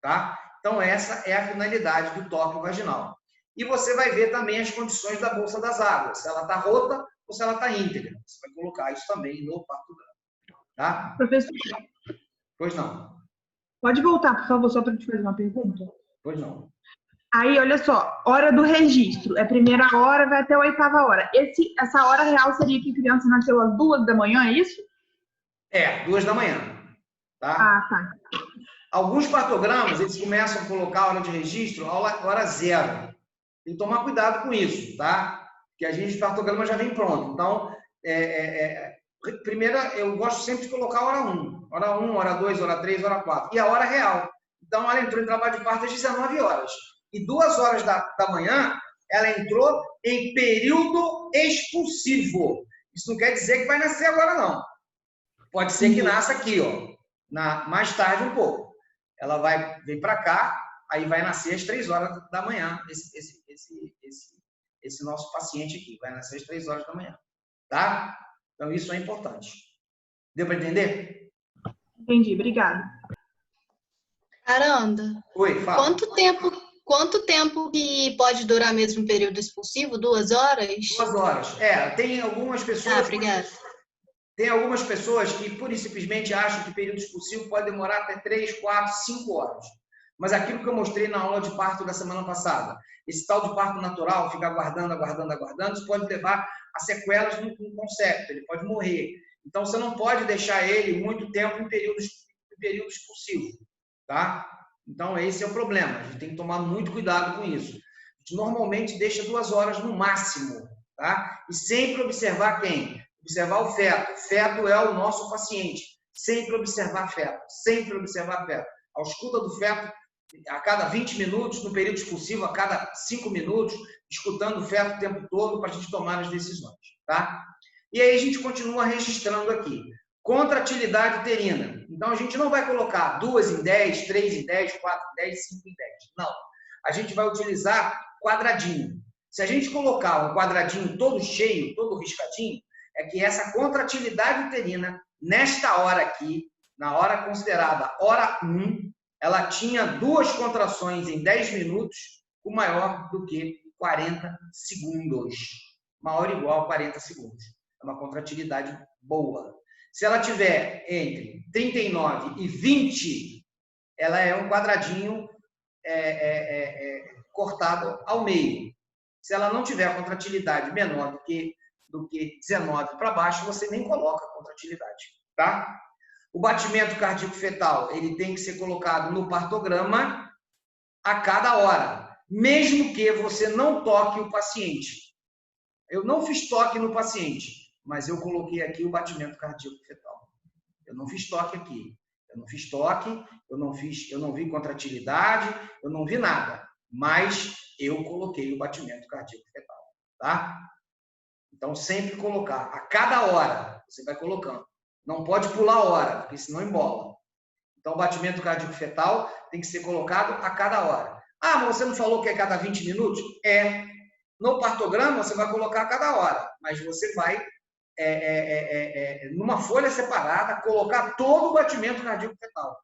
tá? Então, essa é a finalidade do toque vaginal. E você vai ver também as condições da bolsa das águas, se ela está rota ou se ela está íntegra. Você vai colocar isso também no partograma, tá? Professor, Pois não. pode voltar, por favor, só para te fazer uma pergunta? Pois não. Aí, olha só, hora do registro. É primeira hora, vai até a 8ª hora. Essa hora real seria que a criança nasceu às 2 da manhã, é isso? 2 da manhã, tá? Ah, tá. Alguns partogramas, eles começam a colocar a hora de registro a hora 0. Tem que tomar cuidado com isso, tá? Porque a gente, o partograma já vem pronto. Então, primeiro, eu gosto sempre de colocar a hora 1. Hora 1, hora 2, hora 3, hora 4. E a hora real. Então, ela entrou em trabalho de parto às 19 horas. E 2 horas da manhã, ela entrou em período expulsivo. Isso não quer dizer que vai nascer agora, não. Pode ser que nasça aqui, ó, mais tarde um pouco. Ela vem para cá, aí vai nascer às 3 horas da manhã, esse nosso paciente aqui. Vai nascer às 3 horas da manhã, tá? Então, isso é importante. Deu para entender? Entendi, obrigada. Aranda, Oi, fala. quanto tempo que pode durar mesmo o período expulsivo? 2 horas? 2 horas. Tem algumas pessoas... Ah, obrigada. Tem algumas pessoas que, pura e simplesmente, acham que o período expulsivo pode demorar até 3, 4, 5 horas. Mas aquilo que eu mostrei na aula de parto da semana passada, esse tal de parto natural, ficar aguardando, isso pode levar a sequelas no concepto, ele pode morrer. Então, você não pode deixar ele muito tempo em período expulsivo, tá? Então, esse é o problema. A gente tem que tomar muito cuidado com isso. A gente normalmente deixa 2 horas no máximo, tá? E sempre observar quem? Observar o feto. O feto é o nosso paciente. Sempre observar feto. Sempre observar feto. A escuta do feto a cada 20 minutos, no período expulsivo, a cada 5 minutos, escutando o feto o tempo todo para a gente tomar as decisões, tá? E aí a gente continua registrando aqui. Contratilidade uterina. Então, a gente não vai colocar 2 em 10, 3 em 10, 4 em 10, 5 em 10. Não. A gente vai utilizar quadradinho. Se a gente colocar um quadradinho todo cheio, todo riscadinho, é que essa contratilidade uterina, nesta hora aqui, na hora considerada hora 1, ela tinha 2 contrações em 10 minutos, com maior do que 40 segundos. Maior ou igual a 40 segundos. É uma contratilidade boa. Se ela tiver entre 39 e 20, ela é um quadradinho cortado ao meio. Se ela não tiver contratilidade menor do que 19 para baixo, você nem coloca contratilidade, tá? O batimento cardíaco fetal, ele tem que ser colocado no partograma a cada hora, mesmo que você não toque o paciente. Eu não fiz toque no paciente, mas eu coloquei aqui o batimento cardíaco fetal. Eu não fiz toque aqui. Eu não fiz toque, eu não vi contratilidade, eu não vi nada, mas eu coloquei o batimento cardíaco fetal, tá? Então, sempre colocar, a cada hora, você vai colocando. Não pode pular a hora, porque senão embola. Então, o batimento cardíaco fetal tem que ser colocado a cada hora. Ah, mas você não falou que é cada 20 minutos? É. No partograma, você vai colocar a cada hora, mas você vai, numa folha separada, colocar todo o batimento cardíaco fetal.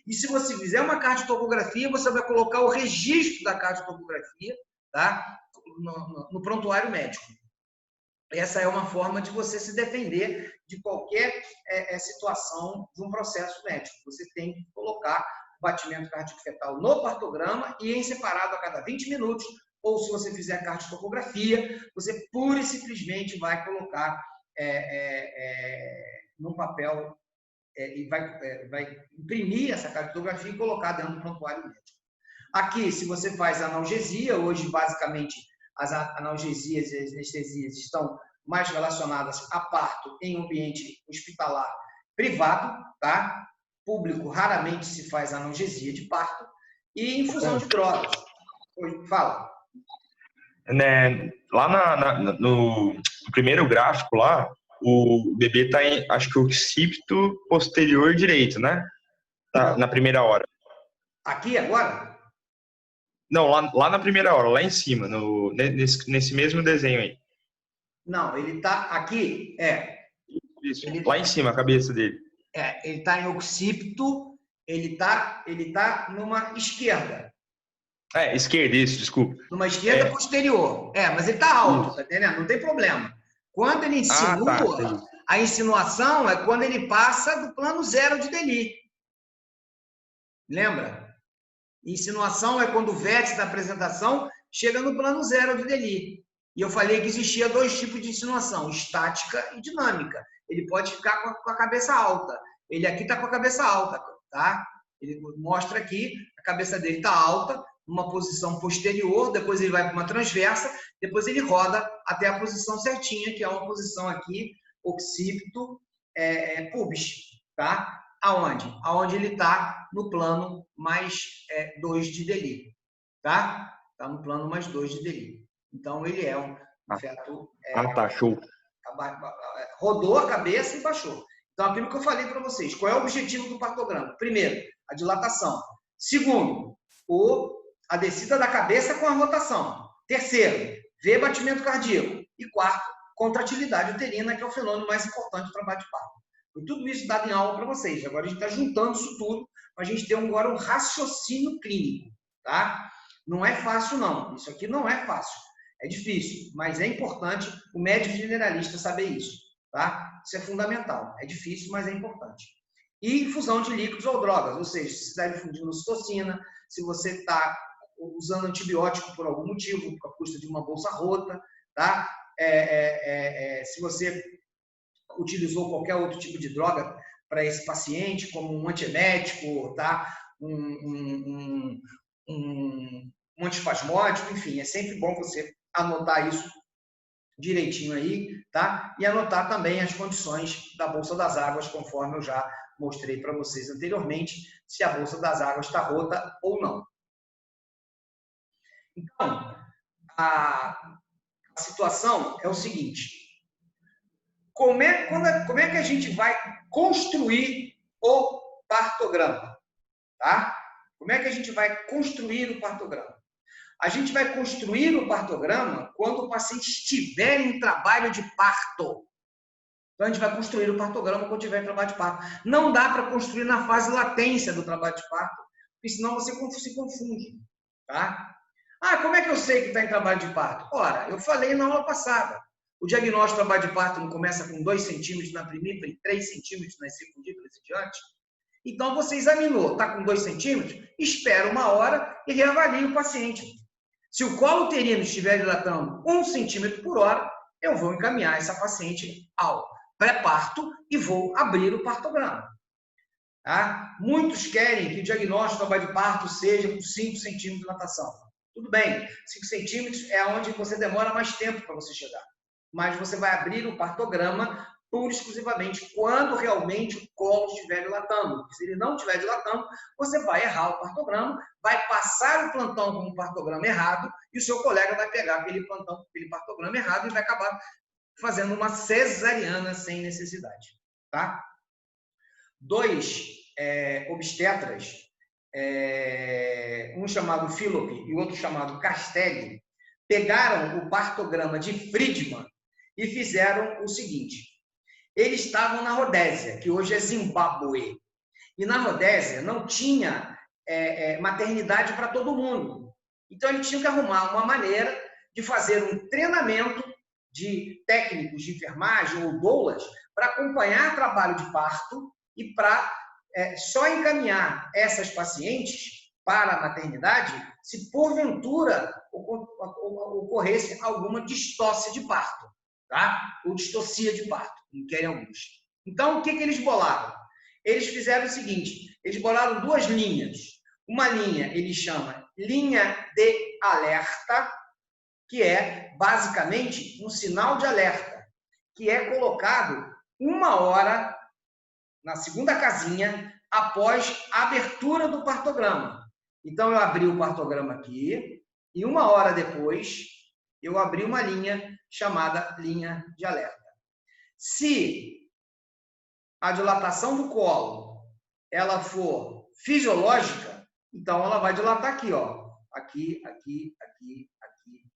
E se você fizer uma cardiotocografia, você vai colocar o registro da cardiotocografia, tá? No prontuário médico. Essa é uma forma de você se defender de qualquer situação de um processo médico. Você tem que colocar o batimento cardíaco fetal no partograma e em separado a cada 20 minutos, ou se você fizer a cardiotocografia, você pura e simplesmente vai colocar num papel e vai imprimir essa cardiotografia e colocar dentro do prontuário médico. Aqui, se você faz analgesia, hoje basicamente as analgesias e as anestesias estão mais relacionadas a parto em ambiente hospitalar privado, tá? Público raramente se faz analgesia de parto e infusão de drogas. Fala. Lá no primeiro gráfico lá, o bebê está em, acho que o occipito posterior direito, né? Na primeira hora. Aqui agora? Não, lá na primeira hora, lá em cima, nesse mesmo desenho aí. Não, ele está aqui, Isso, lá em cima, a cabeça dele. Ele está em occipito, ele tá numa esquerda. Esquerda, isso, desculpa. Numa esquerda posterior. Mas ele está alto, tá entendendo? Não tem problema. Quando ele insinua, a insinuação é quando ele passa do plano zero de Deli. Lembra? Insinuação é quando o vértice da apresentação chega no plano zero de Deli. E eu falei que existia dois tipos de insinuação, estática e dinâmica. Ele pode ficar com a cabeça alta. Ele aqui está com a cabeça alta, tá? Ele mostra aqui, a cabeça dele está alta, numa posição posterior, depois ele vai para uma transversa, depois ele roda até a posição certinha, que é uma posição aqui, occipito pubis, tá? Aonde? Aonde ele está no plano mais 2 de Deli, tá? Está no plano mais 2 de Deli. Então, ele é um feto... tá, show. Rodou a cabeça e baixou. Então, aquilo que eu falei para vocês, qual é o objetivo do partograma? Primeiro, a dilatação. Segundo, a descida da cabeça com a rotação. Terceiro, ver batimento cardíaco. E quarto, contratilidade uterina, que é o fenômeno mais importante do trabalho de parto. Foi tudo isso dado em aula para vocês. Agora a gente está juntando isso tudo para a gente ter agora um raciocínio clínico, tá? Não é fácil, não. Isso aqui não é fácil. É difícil, mas é importante o médico generalista saber isso, tá? Isso é fundamental. É difícil, mas é importante. E infusão de líquidos ou drogas, ou seja, se você está infundindo ocitocina, se você está usando antibiótico por algum motivo, por custa de uma bolsa rota, tá? Se você utilizou qualquer outro tipo de droga para esse paciente, como um antiemético, tá? Um antispasmódico, enfim, é sempre bom você anotar isso direitinho aí, tá? E anotar também as condições da Bolsa das Águas, conforme eu já mostrei para vocês anteriormente, se a Bolsa das Águas está rota ou não. Então, a situação é o seguinte: como é que a gente vai construir o partograma? Tá? Como é que a gente vai construir o partograma? A gente vai construir o partograma quando o paciente estiver em trabalho de parto. Então, a gente vai construir o partograma quando estiver em trabalho de parto. Não dá para construir na fase latência do trabalho de parto, porque senão você se confunde. Tá? Como é que eu sei que está em trabalho de parto? Ora, eu falei na aula passada. O diagnóstico do trabalho de parto não começa com 2 centímetros na primípara e 3 centímetros nas secundíparas e diante? Então, você examinou, está com 2 centímetros, espera 1 hora e reavalia o paciente. Se o colo uterino estiver dilatando 1 centímetro por hora, eu vou encaminhar essa paciente ao pré-parto e vou abrir o partograma. Tá? Muitos querem que o diagnóstico da de parto seja com 5 centímetros de dilatação. Tudo bem, 5 centímetros é onde você demora mais tempo para você chegar. Mas você vai abrir o partograma pura e exclusivamente quando realmente o colo estiver dilatando. Se ele não estiver dilatando, você vai errar o partograma, vai passar o plantão como um partograma errado e o seu colega vai pegar aquele plantão, aquele partograma errado e vai acabar fazendo uma cesariana sem necessidade. Tá? 2 obstetras, um chamado Philop e outro chamado Castelli, pegaram o partograma de Friedman e fizeram o seguinte. Eles estavam na Rodésia, que hoje é Zimbábue. E na Rodésia não tinha maternidade para todo mundo. Então, eles tinham que arrumar uma maneira de fazer um treinamento de técnicos de enfermagem ou doulas para acompanhar trabalho de parto e para só encaminhar essas pacientes para a maternidade se porventura ocorresse alguma distócia de parto, tá? Ou distocia de parto, como querem alguns. Então, o que eles bolaram? Eles fizeram o seguinte, eles bolaram 2 linhas. Uma linha, ele chama linha de alerta, que é basicamente um sinal de alerta, que é colocado 1 hora na segunda casinha após a abertura do partograma. Então, eu abri o partograma aqui e 1 hora depois eu abri uma linha chamada linha de alerta. Se a dilatação do colo ela for fisiológica, então ela vai dilatar aqui, ó. Aqui, aqui, aqui, aqui.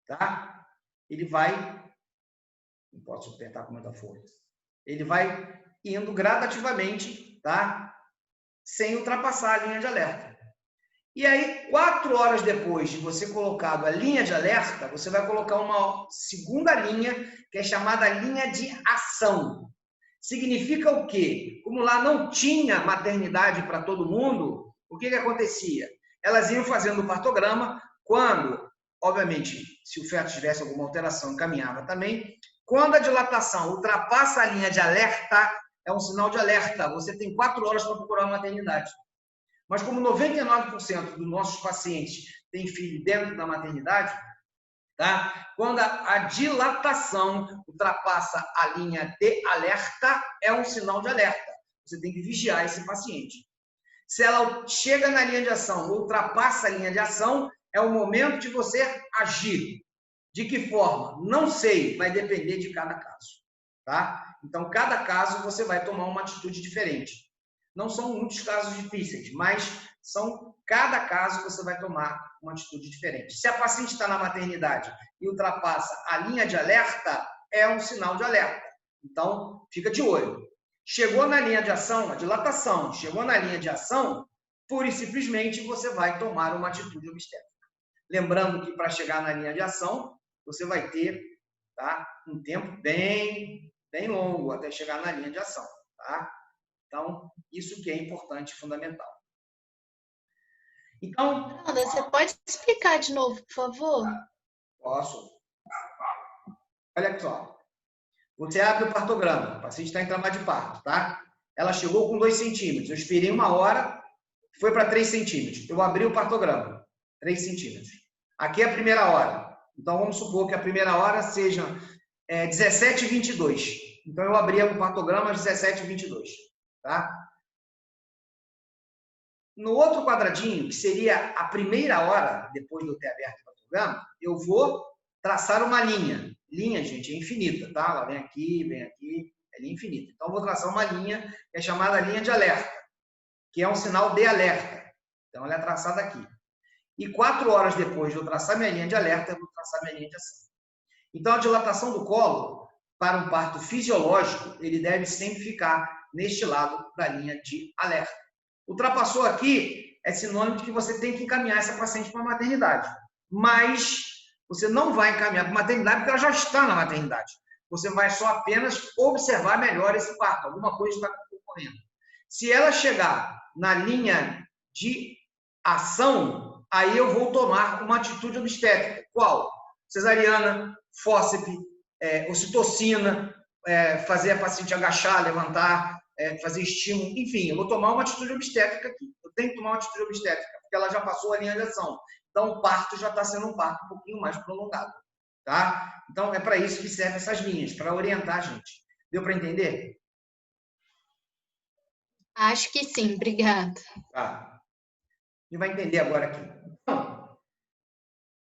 Tá? Ele vai, não posso apertar com muita força. Ele vai indo gradativamente, tá? Sem ultrapassar a linha de alerta. E aí, 4 horas depois de você colocado a linha de alerta, você vai colocar uma segunda linha, que é chamada linha de ação. Significa o quê? Como lá não tinha maternidade para todo mundo, o que acontecia? Elas iam fazendo o partograma, quando, obviamente, se o feto tivesse alguma alteração, encaminhava também. Quando a dilatação ultrapassa a linha de alerta, é um sinal de alerta. Você tem 4 horas para procurar a maternidade. Mas como 99% dos nossos pacientes têm filho dentro da maternidade, tá? Quando a dilatação ultrapassa a linha de alerta, é um sinal de alerta. Você tem que vigiar esse paciente. Se ela chega na linha de ação, ultrapassa a linha de ação, é o momento de você agir. De que forma? Não sei, vai depender de cada caso. Tá? Então, cada caso você vai tomar uma atitude diferente. Não são muitos casos difíceis, mas cada caso você vai tomar uma atitude diferente. Se a paciente está na maternidade e ultrapassa a linha de alerta, é um sinal de alerta. Então, fica de olho. Chegou na linha de ação, a dilatação, chegou na linha de ação, pura e simplesmente você vai tomar uma atitude obstétrica. Lembrando que para chegar na linha de ação, você vai ter, tá, um tempo bem longo até chegar na linha de ação. Tá? Então, isso que é importante e fundamental. Então, Fernanda, você pode explicar de novo, por favor? Posso. Olha só. Você abre o partograma. O paciente está em trabalho de parto, tá? Ela chegou com 2 centímetros. Eu esperei 1 hora, foi para 3 centímetros. Eu abri o partograma. 3 centímetros. Aqui é a primeira hora. Então, vamos supor que a primeira hora seja 17h22. Então, eu abri o partograma às 17h22. Tá? No outro quadradinho, que seria a primeira hora, depois de eu ter aberto o partograma, eu vou traçar uma linha. Linha, gente, é infinita, tá? Ela vem aqui, é linha infinita. Então, eu vou traçar uma linha, que é chamada linha de alerta, que é um sinal de alerta. Então, ela é traçada aqui. E 4 horas depois de eu traçar minha linha de alerta, eu vou traçar minha linha de ação. Então, a dilatação do colo, para um parto fisiológico, ele deve sempre ficar neste lado da linha de alerta. Ultrapassou aqui, é sinônimo de que você tem que encaminhar essa paciente para a maternidade. Mas você não vai encaminhar para a maternidade porque ela já está na maternidade. Você vai só apenas observar melhor esse parto. Alguma coisa está ocorrendo. Se ela chegar na linha de ação, aí eu vou tomar uma atitude obstétrica. Qual? Cesariana, fórceps, ocitocina, fazer a paciente agachar, levantar, fazer estímulo, enfim, eu vou tomar uma atitude obstétrica aqui. Eu tenho que tomar uma atitude obstétrica, porque ela já passou a linha de ação. Então, o parto já está sendo um parto um pouquinho mais prolongado. Tá? Então, é para isso que servem essas linhas, para orientar a gente. Deu para entender? Acho que sim, obrigada. Tá. E vai entender agora aqui. Então,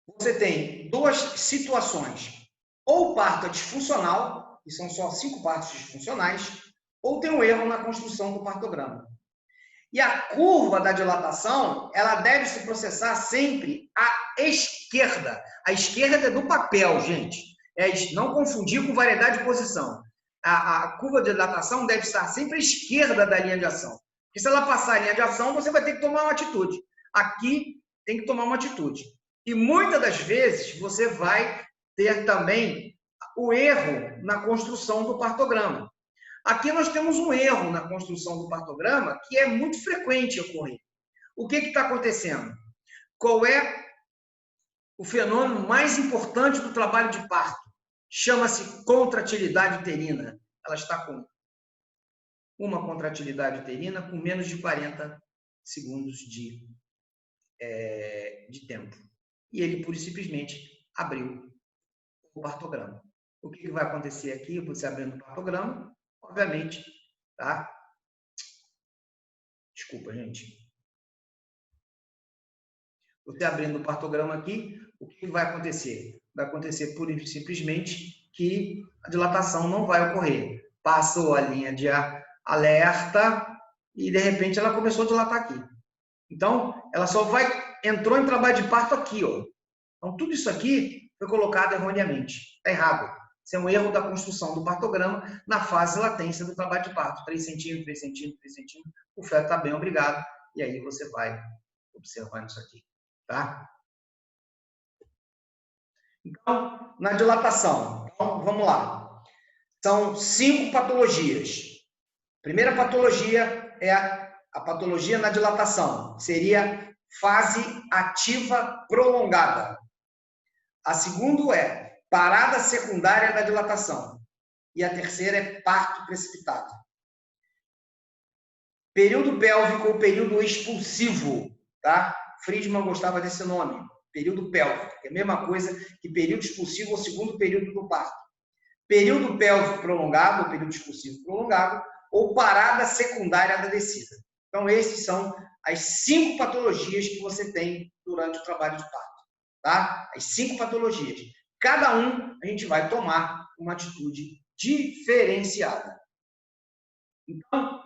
você tem duas situações. Ou o parto é disfuncional, e são só 5 partos disfuncionais, ou tem um erro na construção do partograma. E a curva da dilatação, ela deve se processar sempre à esquerda. A esquerda é do papel, gente. Não confundir com variedade de posição. A curva de dilatação deve estar sempre à esquerda da linha de ação. Porque se ela passar a linha de ação, você vai ter que tomar uma atitude. Aqui tem que tomar uma atitude. E muitas das vezes você vai ter também o erro na construção do partograma. Aqui nós temos um erro na construção do partograma que é muito frequente ocorrer. O que está acontecendo? Qual é o fenômeno mais importante do trabalho de parto? Chama-se contratilidade uterina. Ela está com uma contratilidade uterina com menos de 40 segundos de tempo. E ele, pura e simplesmente, abriu o partograma. O que vai acontecer aqui, você abrindo o partograma? Obviamente, tá? Desculpa, gente. Você abrindo o partograma aqui, o que vai acontecer? Vai acontecer pura e simplesmente que a dilatação não vai ocorrer. Passou a linha de alerta e, de repente, ela começou a dilatar aqui. Então, ela só entrou em trabalho de parto aqui, ó. Então, tudo isso aqui foi colocado erroneamente. Está errado. Isso é um erro da construção do partograma na fase latência do trabalho de parto. 3 centímetros, 3 centímetros, 3 centímetros. O feto está bem, obrigado. E aí você vai observando isso aqui. Tá? Então, na dilatação. Então, vamos lá. São 5 patologias. Primeira patologia é a patologia na dilatação. Seria fase ativa prolongada. A segunda é parada secundária da dilatação. E a terceira é parto precipitado. Período pélvico ou período expulsivo, tá? Friedman gostava desse nome, período pélvico, que é a mesma coisa que período expulsivo ou segundo período do parto. Período pélvico prolongado, ou período expulsivo prolongado, ou parada secundária da descida. Então, esses são as 5 patologias que você tem durante o trabalho de parto, tá? As 5 patologias. Cada um, a gente vai tomar uma atitude diferenciada. Então,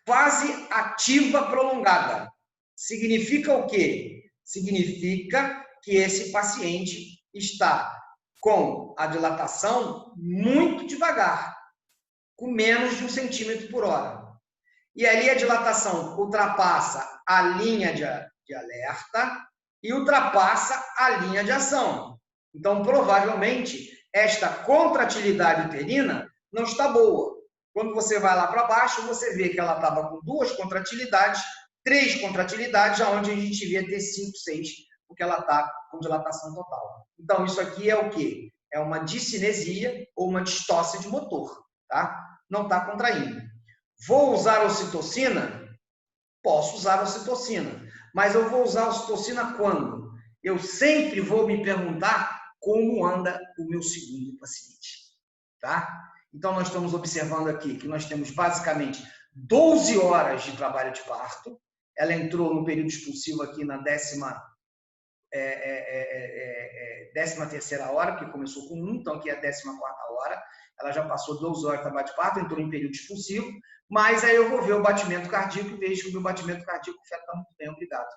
fase ativa prolongada. Significa o quê? Significa que esse paciente está com a dilatação muito devagar, com menos de 1 centímetro por hora. E ali a dilatação ultrapassa a linha de alerta e ultrapassa a linha de ação. Então, provavelmente, esta contratilidade uterina não está boa. Quando você vai lá para baixo, você vê que ela estava com 2 contratilidades, 3 contratilidades, onde a gente devia ter 5, 6, porque ela está com dilatação total. Então, isso aqui é o quê? É uma discinesia ou uma distócia de motor, tá? Não está contraindo. Vou usar ocitocina? Posso usar ocitocina. Mas eu vou usar ocitocina quando? Eu sempre vou me perguntar como anda o meu segundo paciente, tá? Então, nós estamos observando aqui que nós temos basicamente 12 horas de trabalho de parto. Ela entrou no período expulsivo aqui na 13ª hora, porque começou com 1, então aqui é a 14ª hora. Ela já passou 12 horas de trabalho de parto, entrou em período expulsivo, mas aí eu vou ver o batimento cardíaco e vejo que o meu batimento cardíaco está muito bem, obrigado.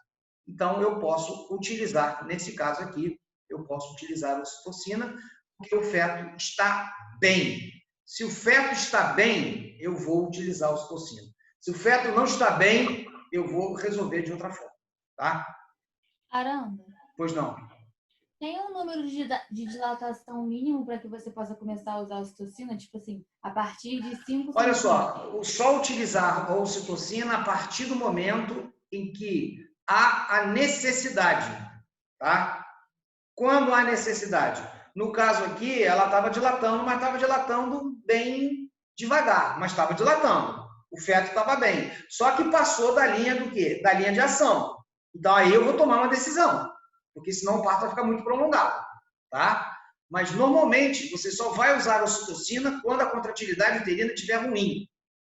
Então, eu posso utilizar, nesse caso aqui, eu posso utilizar a ocitocina, porque o feto está bem. Se o feto está bem, eu vou utilizar a ocitocina. Se o feto não está bem, eu vou resolver de outra forma, tá? Aranda, Pois não. tem um número de dilatação mínimo para que você possa começar a usar a ocitocina? Tipo assim, a partir de 5 Olha só utilizar a ocitocina a partir do momento em que há a necessidade, tá? Quando há necessidade? No caso aqui, ela estava dilatando, mas estava dilatando bem devagar, mas estava dilatando. O feto estava bem. Só que passou da linha do quê? Da linha de ação. Então, aí eu vou tomar uma decisão, porque senão o parto vai ficar muito prolongado, tá? Mas, normalmente, você só vai usar a ocitocina quando a contratilidade uterina estiver ruim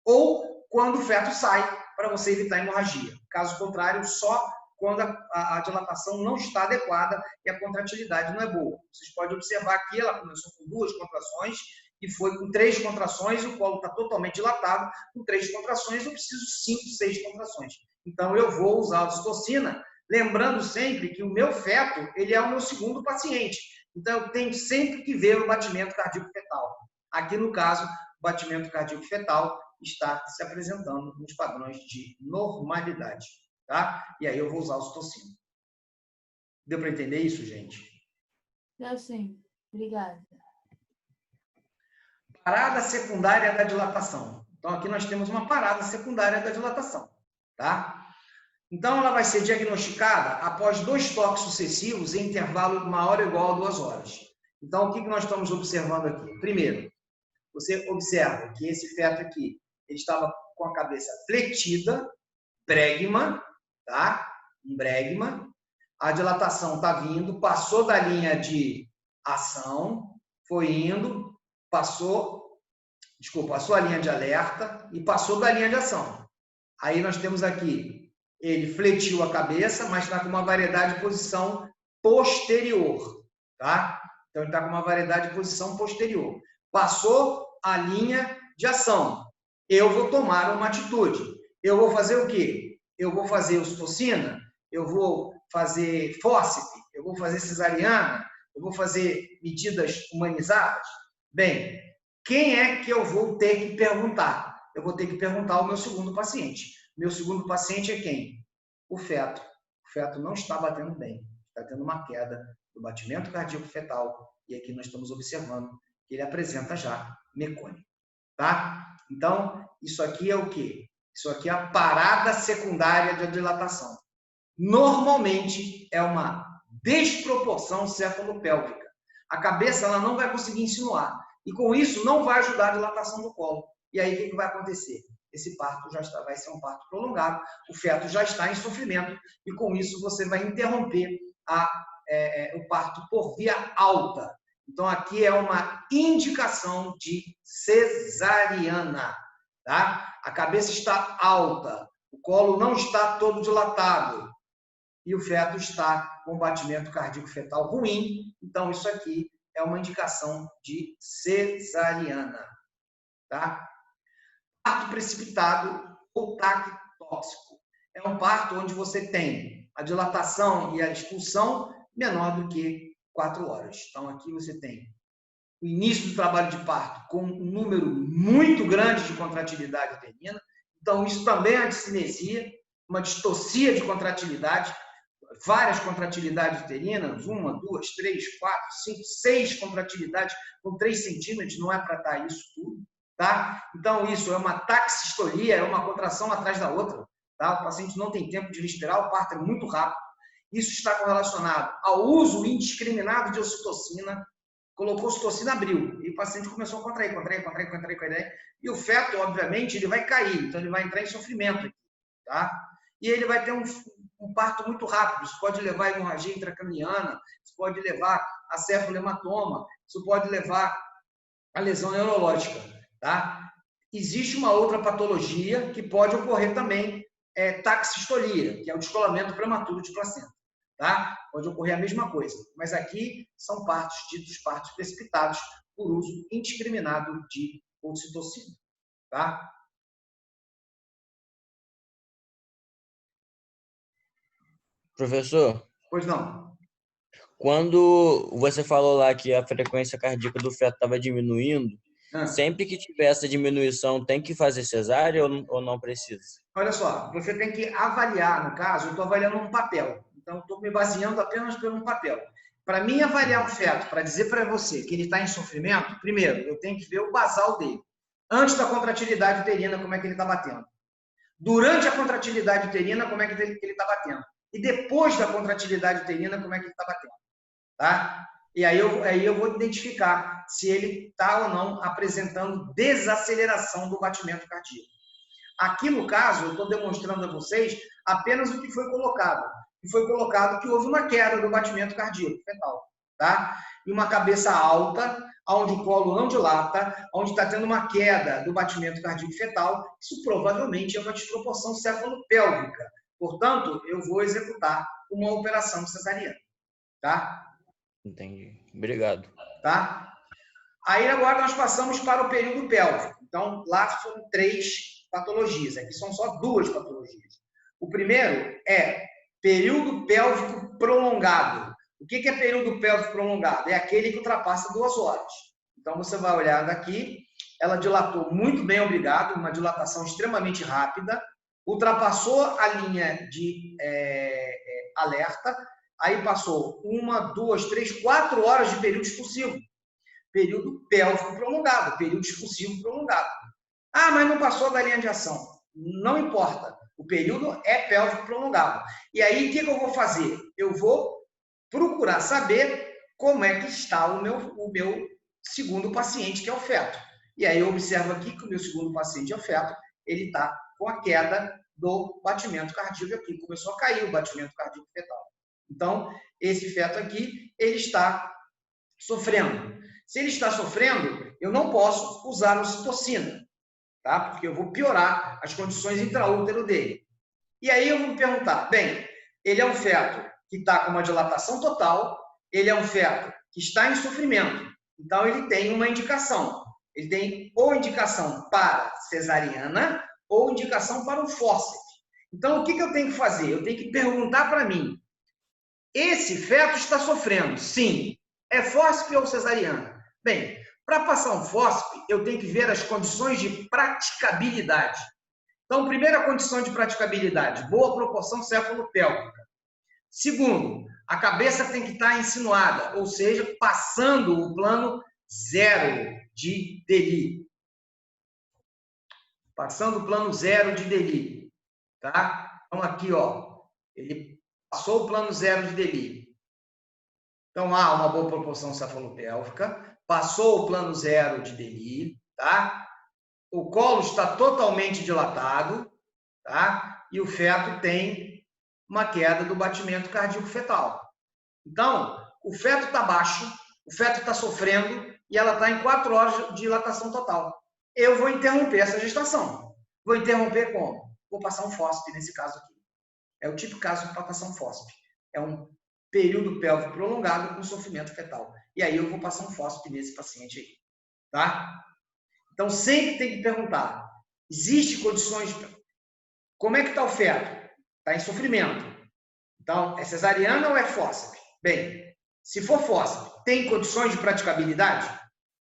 ou quando o feto sai, para você evitar hemorragia. Caso contrário, só quando a dilatação não está adequada e a contratilidade não é boa. Vocês podem observar que ela começou com 2 contrações e foi com 3 contrações, o colo está totalmente dilatado. Com 3 contrações, eu preciso 5, 6 contrações. Então, eu vou usar a ocitocina, lembrando sempre que o meu feto, ele é o meu segundo paciente. Então, eu tenho sempre que ver o batimento cardíaco fetal. Aqui, no caso, o batimento cardíaco fetal está se apresentando nos padrões de normalidade, tá? E aí eu vou usar a ocitocina. Deu para entender isso, gente? Deu sim. Obrigada. Parada secundária da dilatação. Então, aqui nós temos uma parada secundária da dilatação, tá? Então, ela vai ser diagnosticada após 2 toques sucessivos em intervalo maior ou igual a 2 horas. Então, o que nós estamos observando aqui? Primeiro, você observa que esse feto aqui, ele estava com a cabeça fletida, bregma, tá? Um bregma. A dilatação está vindo, passou da linha de ação, foi indo, passou a linha de alerta e passou da linha de ação. Aí nós temos aqui, ele fletiu a cabeça, mas está com uma variedade de posição posterior, tá? Então, ele está com uma variedade de posição posterior. Passou a linha de ação. Eu vou tomar uma atitude. Eu vou fazer o quê? Eu vou fazer ocitocina, eu vou fazer fórceps, eu vou fazer cesariana, eu vou fazer medidas humanizadas. Bem, quem é que eu vou ter que perguntar? Eu vou ter que perguntar ao meu segundo paciente. Meu segundo paciente é quem? O feto. O feto não está batendo bem. Está tendo uma queda do batimento cardíaco fetal. E aqui nós estamos observando que ele apresenta já mecônio. Tá? Então, isso aqui é o quê? Isso aqui é a parada secundária da dilatação. Normalmente, é uma desproporção cefalopélvica. A cabeça ela não vai conseguir insinuar. E, com isso, não vai ajudar a dilatação do colo. E aí, o que vai acontecer? Esse parto vai ser um parto prolongado, o feto já está em sofrimento, e, com isso, você vai interromper o parto por via alta. Então, aqui é uma indicação de cesariana, tá? A cabeça está alta, o colo não está todo dilatado e o feto está com batimento cardíaco fetal ruim. Então, isso aqui é uma indicação de cesariana, tá? Parto precipitado ou TAC tóxico. É um parto onde você tem a dilatação e a expulsão menor do que 4 horas. Então, aqui você tem o início do trabalho de parto com um número muito grande de contratilidade uterina. Então, isso também é uma discinesia, uma distocia de contratilidade, várias contratilidades uterinas, 1, 2, 3, 4, 5, 6 contratilidades com 3 centímetros, não é para estar isso tudo, tá? Então, isso é uma taxistolia, é uma contração atrás da outra, tá? O paciente não tem tempo de respirar, o parto é muito rápido. Isso está correlacionado ao uso indiscriminado de ocitocina. Colocou ocitocina, abriu. E o paciente começou a contrair. E o feto, obviamente, ele vai cair. Então, ele vai entrar em sofrimento. Tá? E ele vai ter um parto muito rápido. Isso pode levar a hemorragia intracraniana. Isso pode levar a cefolematoma. Isso pode levar a lesão neurológica. Tá? Existe uma outra patologia que pode ocorrer também, taxistolia, que é o descolamento prematuro de placenta. Tá? Pode ocorrer a mesma coisa, mas aqui são partos ditos partos precipitados por uso indiscriminado de ocitocina. Tá? Professor, Pois não. quando você falou lá que a frequência cardíaca do feto estava diminuindo, sempre que tiver essa diminuição, tem que fazer cesárea ou não precisa? Olha só, você tem que avaliar, no caso, eu estou avaliando um papel. Então, estou me baseando apenas por um papel. Para mim avaliar um feto, para dizer para você que ele está em sofrimento, primeiro, eu tenho que ver o basal dele. Antes da contratilidade uterina, como é que ele está batendo. Durante a contratilidade uterina, como é que ele está batendo. e depois da contratividade uterina, como é que ele está batendo. Tá? E aí eu vou identificar se ele está ou não apresentando desaceleração do batimento cardíaco. Aqui, no caso, eu estou demonstrando a vocês apenas o que foi colocado. E foi colocado que houve uma queda do batimento cardíaco fetal. Tá? E uma cabeça alta, onde o colo não dilata, onde está tendo uma queda do batimento cardíaco fetal, isso provavelmente é uma desproporção cefalopélvica. Portanto, eu vou executar uma operação cesariana. Tá? Entendi. Obrigado. Tá? Aí agora nós passamos para o período pélvico. Então, lá são 3 patologias. Aqui são só 2 patologias. O primeiro é período pélvico prolongado. O que é período pélvico prolongado? É aquele que ultrapassa 2 horas. Então, você vai olhar daqui, ela dilatou muito bem, obrigado, uma dilatação extremamente rápida, ultrapassou a linha de alerta, aí passou 1, 2, 3, 4 horas de período expulsivo. Período pélvico prolongado, período expulsivo prolongado. Ah, mas não passou da linha de ação. Não importa. O período é pélvico prolongado. E aí, o que eu vou fazer? Eu vou procurar saber como é que está o meu segundo paciente, que é o feto. E aí, eu observo aqui que o meu segundo paciente é o feto, ele está com a queda do batimento cardíaco aqui. Começou a cair o batimento cardíaco fetal. Então, esse feto aqui, ele está sofrendo. Se ele está sofrendo, eu não posso usar ocitocina, tá? Porque eu vou piorar as condições intraútero dele. E aí eu vou me perguntar, bem, ele é um feto que está com uma dilatação total, ele é um feto que está em sofrimento, então ele tem uma indicação. Ele tem ou indicação para cesariana ou indicação para um fórceps. Então, o que eu tenho que fazer? Eu tenho que perguntar para mim, esse feto está sofrendo? Sim. É fórceps ou cesariana? Bem, para passar um fórceps, eu tenho que ver as condições de praticabilidade. Então, primeira condição de praticabilidade, boa proporção cefalopélvica. Segundo, a cabeça tem que estar insinuada, ou seja, passando o plano 0 de Delis. Passando o plano 0 de Delis. Tá? Então, aqui, ó, ele passou o plano 0 de Delis. Então, há uma boa proporção cefalopélvica, passou o plano 0 de Delis, tá? O colo está totalmente dilatado, tá? E o feto tem uma queda do batimento cardíaco fetal. Então, o feto está baixo, o feto está sofrendo e ela está em 4 horas de dilatação total. Eu vou interromper essa gestação. Vou interromper como? Vou passar um fórceps nesse caso aqui. É o típico caso de passar um fórceps. É um período pélvico prolongado com sofrimento fetal. E aí eu vou passar um fórceps nesse paciente aí. Tá? Então, sempre tem que perguntar, existe condições... Como é que está o feto? Está em sofrimento. Então, é cesariana ou é fórceps? Bem, se for fórceps, tem condições de praticabilidade?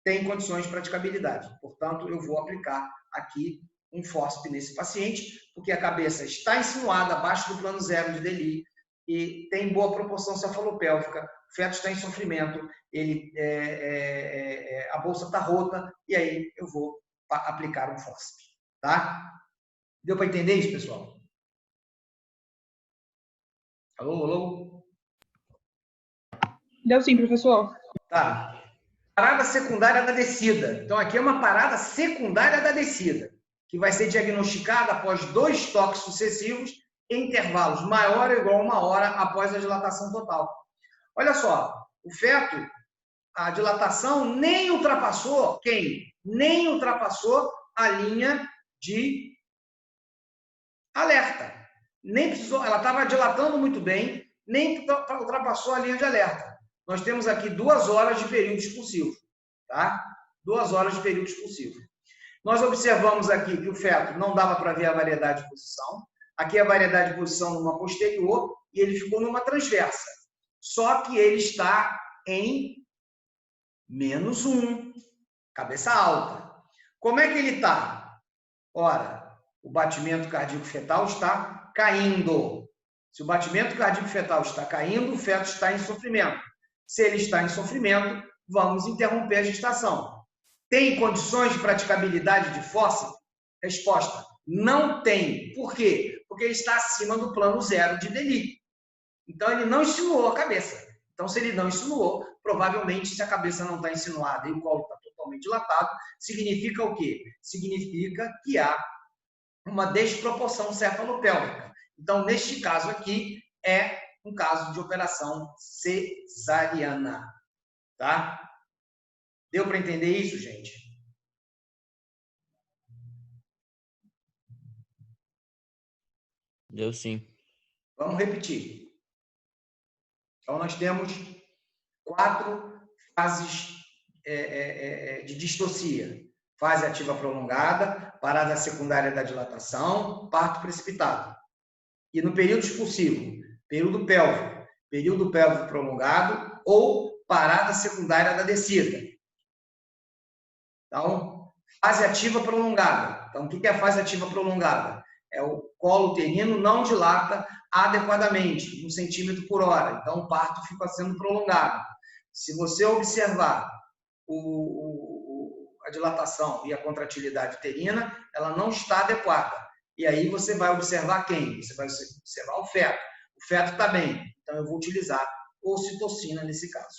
Tem condições de praticabilidade. Portanto, eu vou aplicar aqui um fórceps nesse paciente, porque a cabeça está insinuada abaixo do plano 0 de Delis e tem boa proporção cefalopélvica, o feto está em sofrimento, a bolsa está rota, e aí eu vou aplicar um fórceps. Tá? Deu para entender isso, pessoal? Alô, alô? Deu sim, professor. Tá. Parada secundária da descida. Então, aqui é uma parada secundária da descida, que vai ser diagnosticada após 2 toques sucessivos em intervalos maior ou igual a 1 hora após a dilatação total. Olha só, o feto, a dilatação nem ultrapassou quem? Nem ultrapassou a linha de alerta. Nem precisou, ela estava dilatando muito bem, nem ultrapassou a linha de alerta. Nós temos aqui 2 horas de período expulsivo, tá? 2 horas de período expulsivo. Nós observamos aqui que o feto não dava para ver a variedade de posição. Aqui a variedade de posição numa posterior e ele ficou numa transversa. Só que ele está em -1, cabeça alta. Como é que ele está? Ora, o batimento cardíaco fetal está caindo. Se o batimento cardíaco fetal está caindo, o feto está em sofrimento. Se ele está em sofrimento, vamos interromper a gestação. Tem condições de praticabilidade de fórceps? Resposta: não tem. Por quê? Porque ele está acima do plano 0 de Delis. Então, ele não insinuou a cabeça. Então, se ele não insinuou, provavelmente, se a cabeça não está insinuada e o colo está totalmente dilatado, significa o quê? Significa que há uma desproporção cefalopélvica. Então, neste caso aqui, é um caso de operação cesariana. Tá? Deu para entender isso, gente? Deu sim. Vamos repetir. Então, nós temos 4 fases de distocia. Fase ativa prolongada, parada secundária da dilatação, parto precipitado. E no período expulsivo, período pélvico prolongado ou parada secundária da descida. Então, fase ativa prolongada. Então, o que é a fase ativa prolongada? É o colo uterino não dilata adequadamente, 1 centímetro por hora. Então, o parto fica sendo prolongado. Se você observar a dilatação e a contratilidade uterina, ela não está adequada. E aí você vai observar quem? Você vai observar o feto. O feto está bem, então eu vou utilizar ocitocina nesse caso.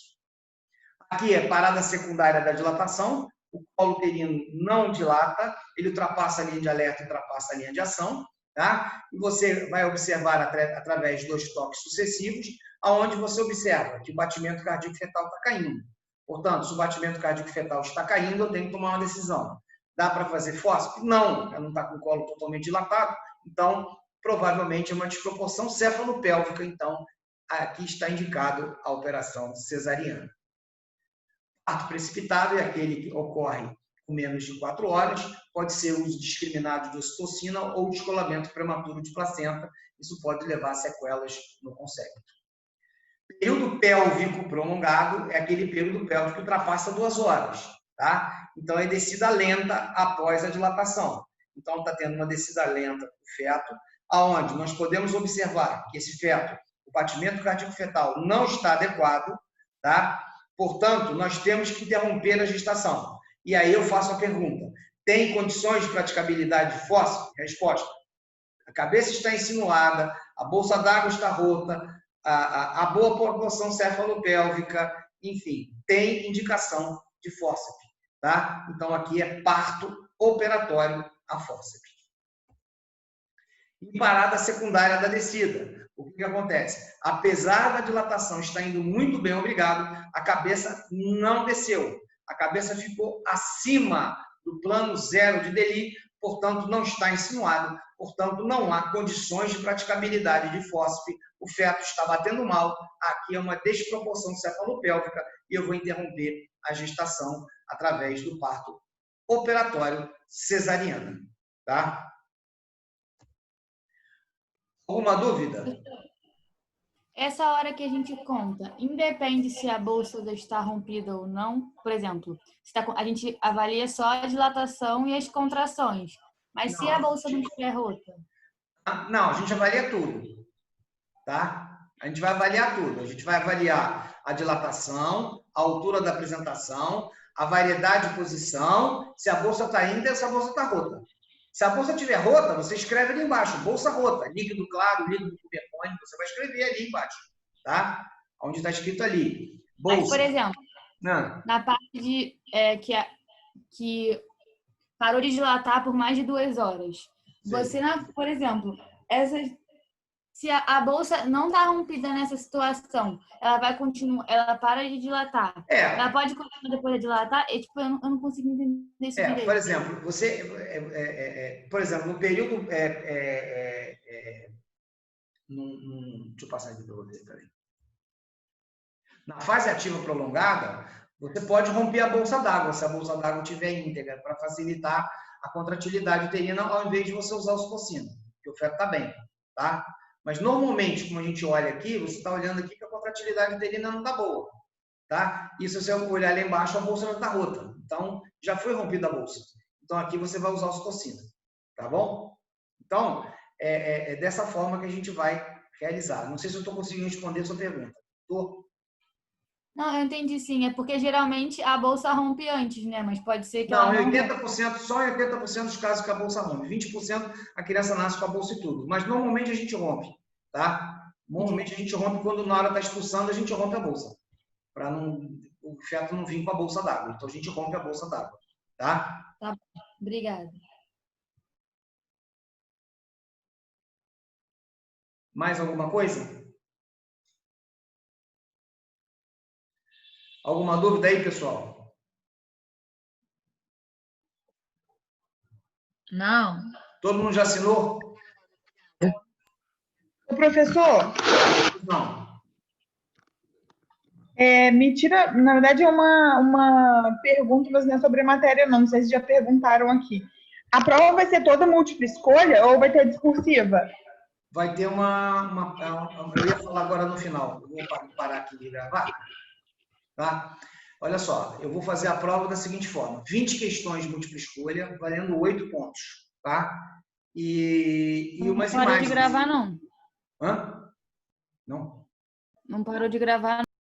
Aqui é parada secundária da dilatação, o colo uterino não dilata, ele ultrapassa a linha de alerta, ultrapassa a linha de ação, tá? E você vai observar através de 2 toques sucessivos, aonde você observa que o batimento cardíaco fetal está caindo. Portanto, se o batimento cardíaco fetal está caindo, eu tenho que tomar uma decisão. Dá para fazer fósforo? Não, ela não está com o colo totalmente dilatado, então provavelmente é uma desproporção cefalopélvica, então aqui está indicado a operação cesariana. Parto precipitado é aquele que ocorre com menos de 4 horas, pode ser uso discriminado de ocitocina ou descolamento prematuro de placenta, isso pode levar a sequelas no concepto. Período pélvico prolongado é aquele período pélvico que ultrapassa 2 horas, tá? Então é descida lenta após a dilatação. Então está tendo uma descida lenta do feto, aonde nós podemos observar que esse feto, o batimento cardíaco fetal não está adequado, tá? Portanto, nós temos que interromper a gestação. E aí eu faço a pergunta: tem condições de praticabilidade de fósforo? Resposta: a cabeça está insinuada, a bolsa d'água está rota, a boa proporção cefalopélvica, enfim, tem indicação de fórceps, tá? Então aqui é parto operatório a fórceps. E parada secundária da descida. O que acontece? Apesar da dilatação estar indo muito bem, obrigado, a cabeça não desceu. A cabeça ficou acima do plano 0 de Deli, portanto, não está insinuado, portanto, não há condições de praticabilidade de fósforo. O feto está batendo mal, aqui é uma desproporção cefalopélvica e eu vou interromper a gestação através do parto operatório cesariano, tá? Alguma dúvida? Essa hora que a gente conta, independe se a bolsa está rompida ou não. Por exemplo, a gente avalia só a dilatação e as contrações. Mas Não, se a bolsa não estiver rota? Não, a gente avalia tudo, tá? A gente vai avaliar tudo. A gente vai avaliar a dilatação, a altura da apresentação, a variedade de posição, se a bolsa está íntegra, se a bolsa está rota. Se a bolsa estiver rota, você escreve ali embaixo, bolsa rota, líquido claro, líquido pubercônico, você vai escrever ali embaixo, tá? Onde está escrito ali. Bolsa. Mas, por exemplo, na parte de que parou de dilatar por mais de 2 horas. Sim. Você, por exemplo, se a bolsa não está rompida nessa situação, ela vai continuar, ela para de dilatar. Ela pode continuar depois de dilatar? E, tipo, eu não consigo entender isso direito. Por exemplo, por exemplo, no período... deixa eu passar aqui para você, peraí. Na fase ativa prolongada, você pode romper a bolsa d'água, se a bolsa d'água estiver íntegra, para facilitar a contratilidade uterina, ao invés de você usar ocitocina, porque o feto está bem, tá? Mas, normalmente, como a gente olha aqui, você está olhando aqui que a contratilidade uterina não está boa, tá? E se você olhar lá embaixo, a bolsa não está rota. Então, já foi rompida a bolsa. Então, aqui você vai usar a ocitocina, tá bom? Então, é dessa forma que a gente vai realizar. Não sei se eu estou conseguindo responder a sua pergunta. Estou? Não, eu entendi sim. É porque, geralmente, a bolsa rompe antes, né? Mas pode ser que não, ela não... 80%, só em 80% dos casos que a bolsa rompe. 20% a criança nasce com a bolsa e tudo. Mas, normalmente, a gente rompe, tá? Normalmente a gente rompe quando na hora está expulsando, a gente rompe a bolsa. Para o feto não vir com a bolsa d'água. Então a gente rompe a bolsa d'água. Tá? Tá bom. Obrigada. Mais alguma coisa? Alguma dúvida aí, pessoal? Não. Todo mundo já assinou? Professor, Não. me tira, na verdade é uma pergunta, mas não é sobre a matéria, não sei se já perguntaram aqui. A prova vai ser toda múltipla escolha ou vai ter discursiva? Vai ter eu ia falar agora no final. Eu vou parar aqui de gravar. Tá? Olha só, eu vou fazer a prova da seguinte forma. 20 questões de múltipla escolha, valendo 8 pontos. Tá? E umas imagens. Não parou de gravar, não. Hã? Não? Não parou de gravar,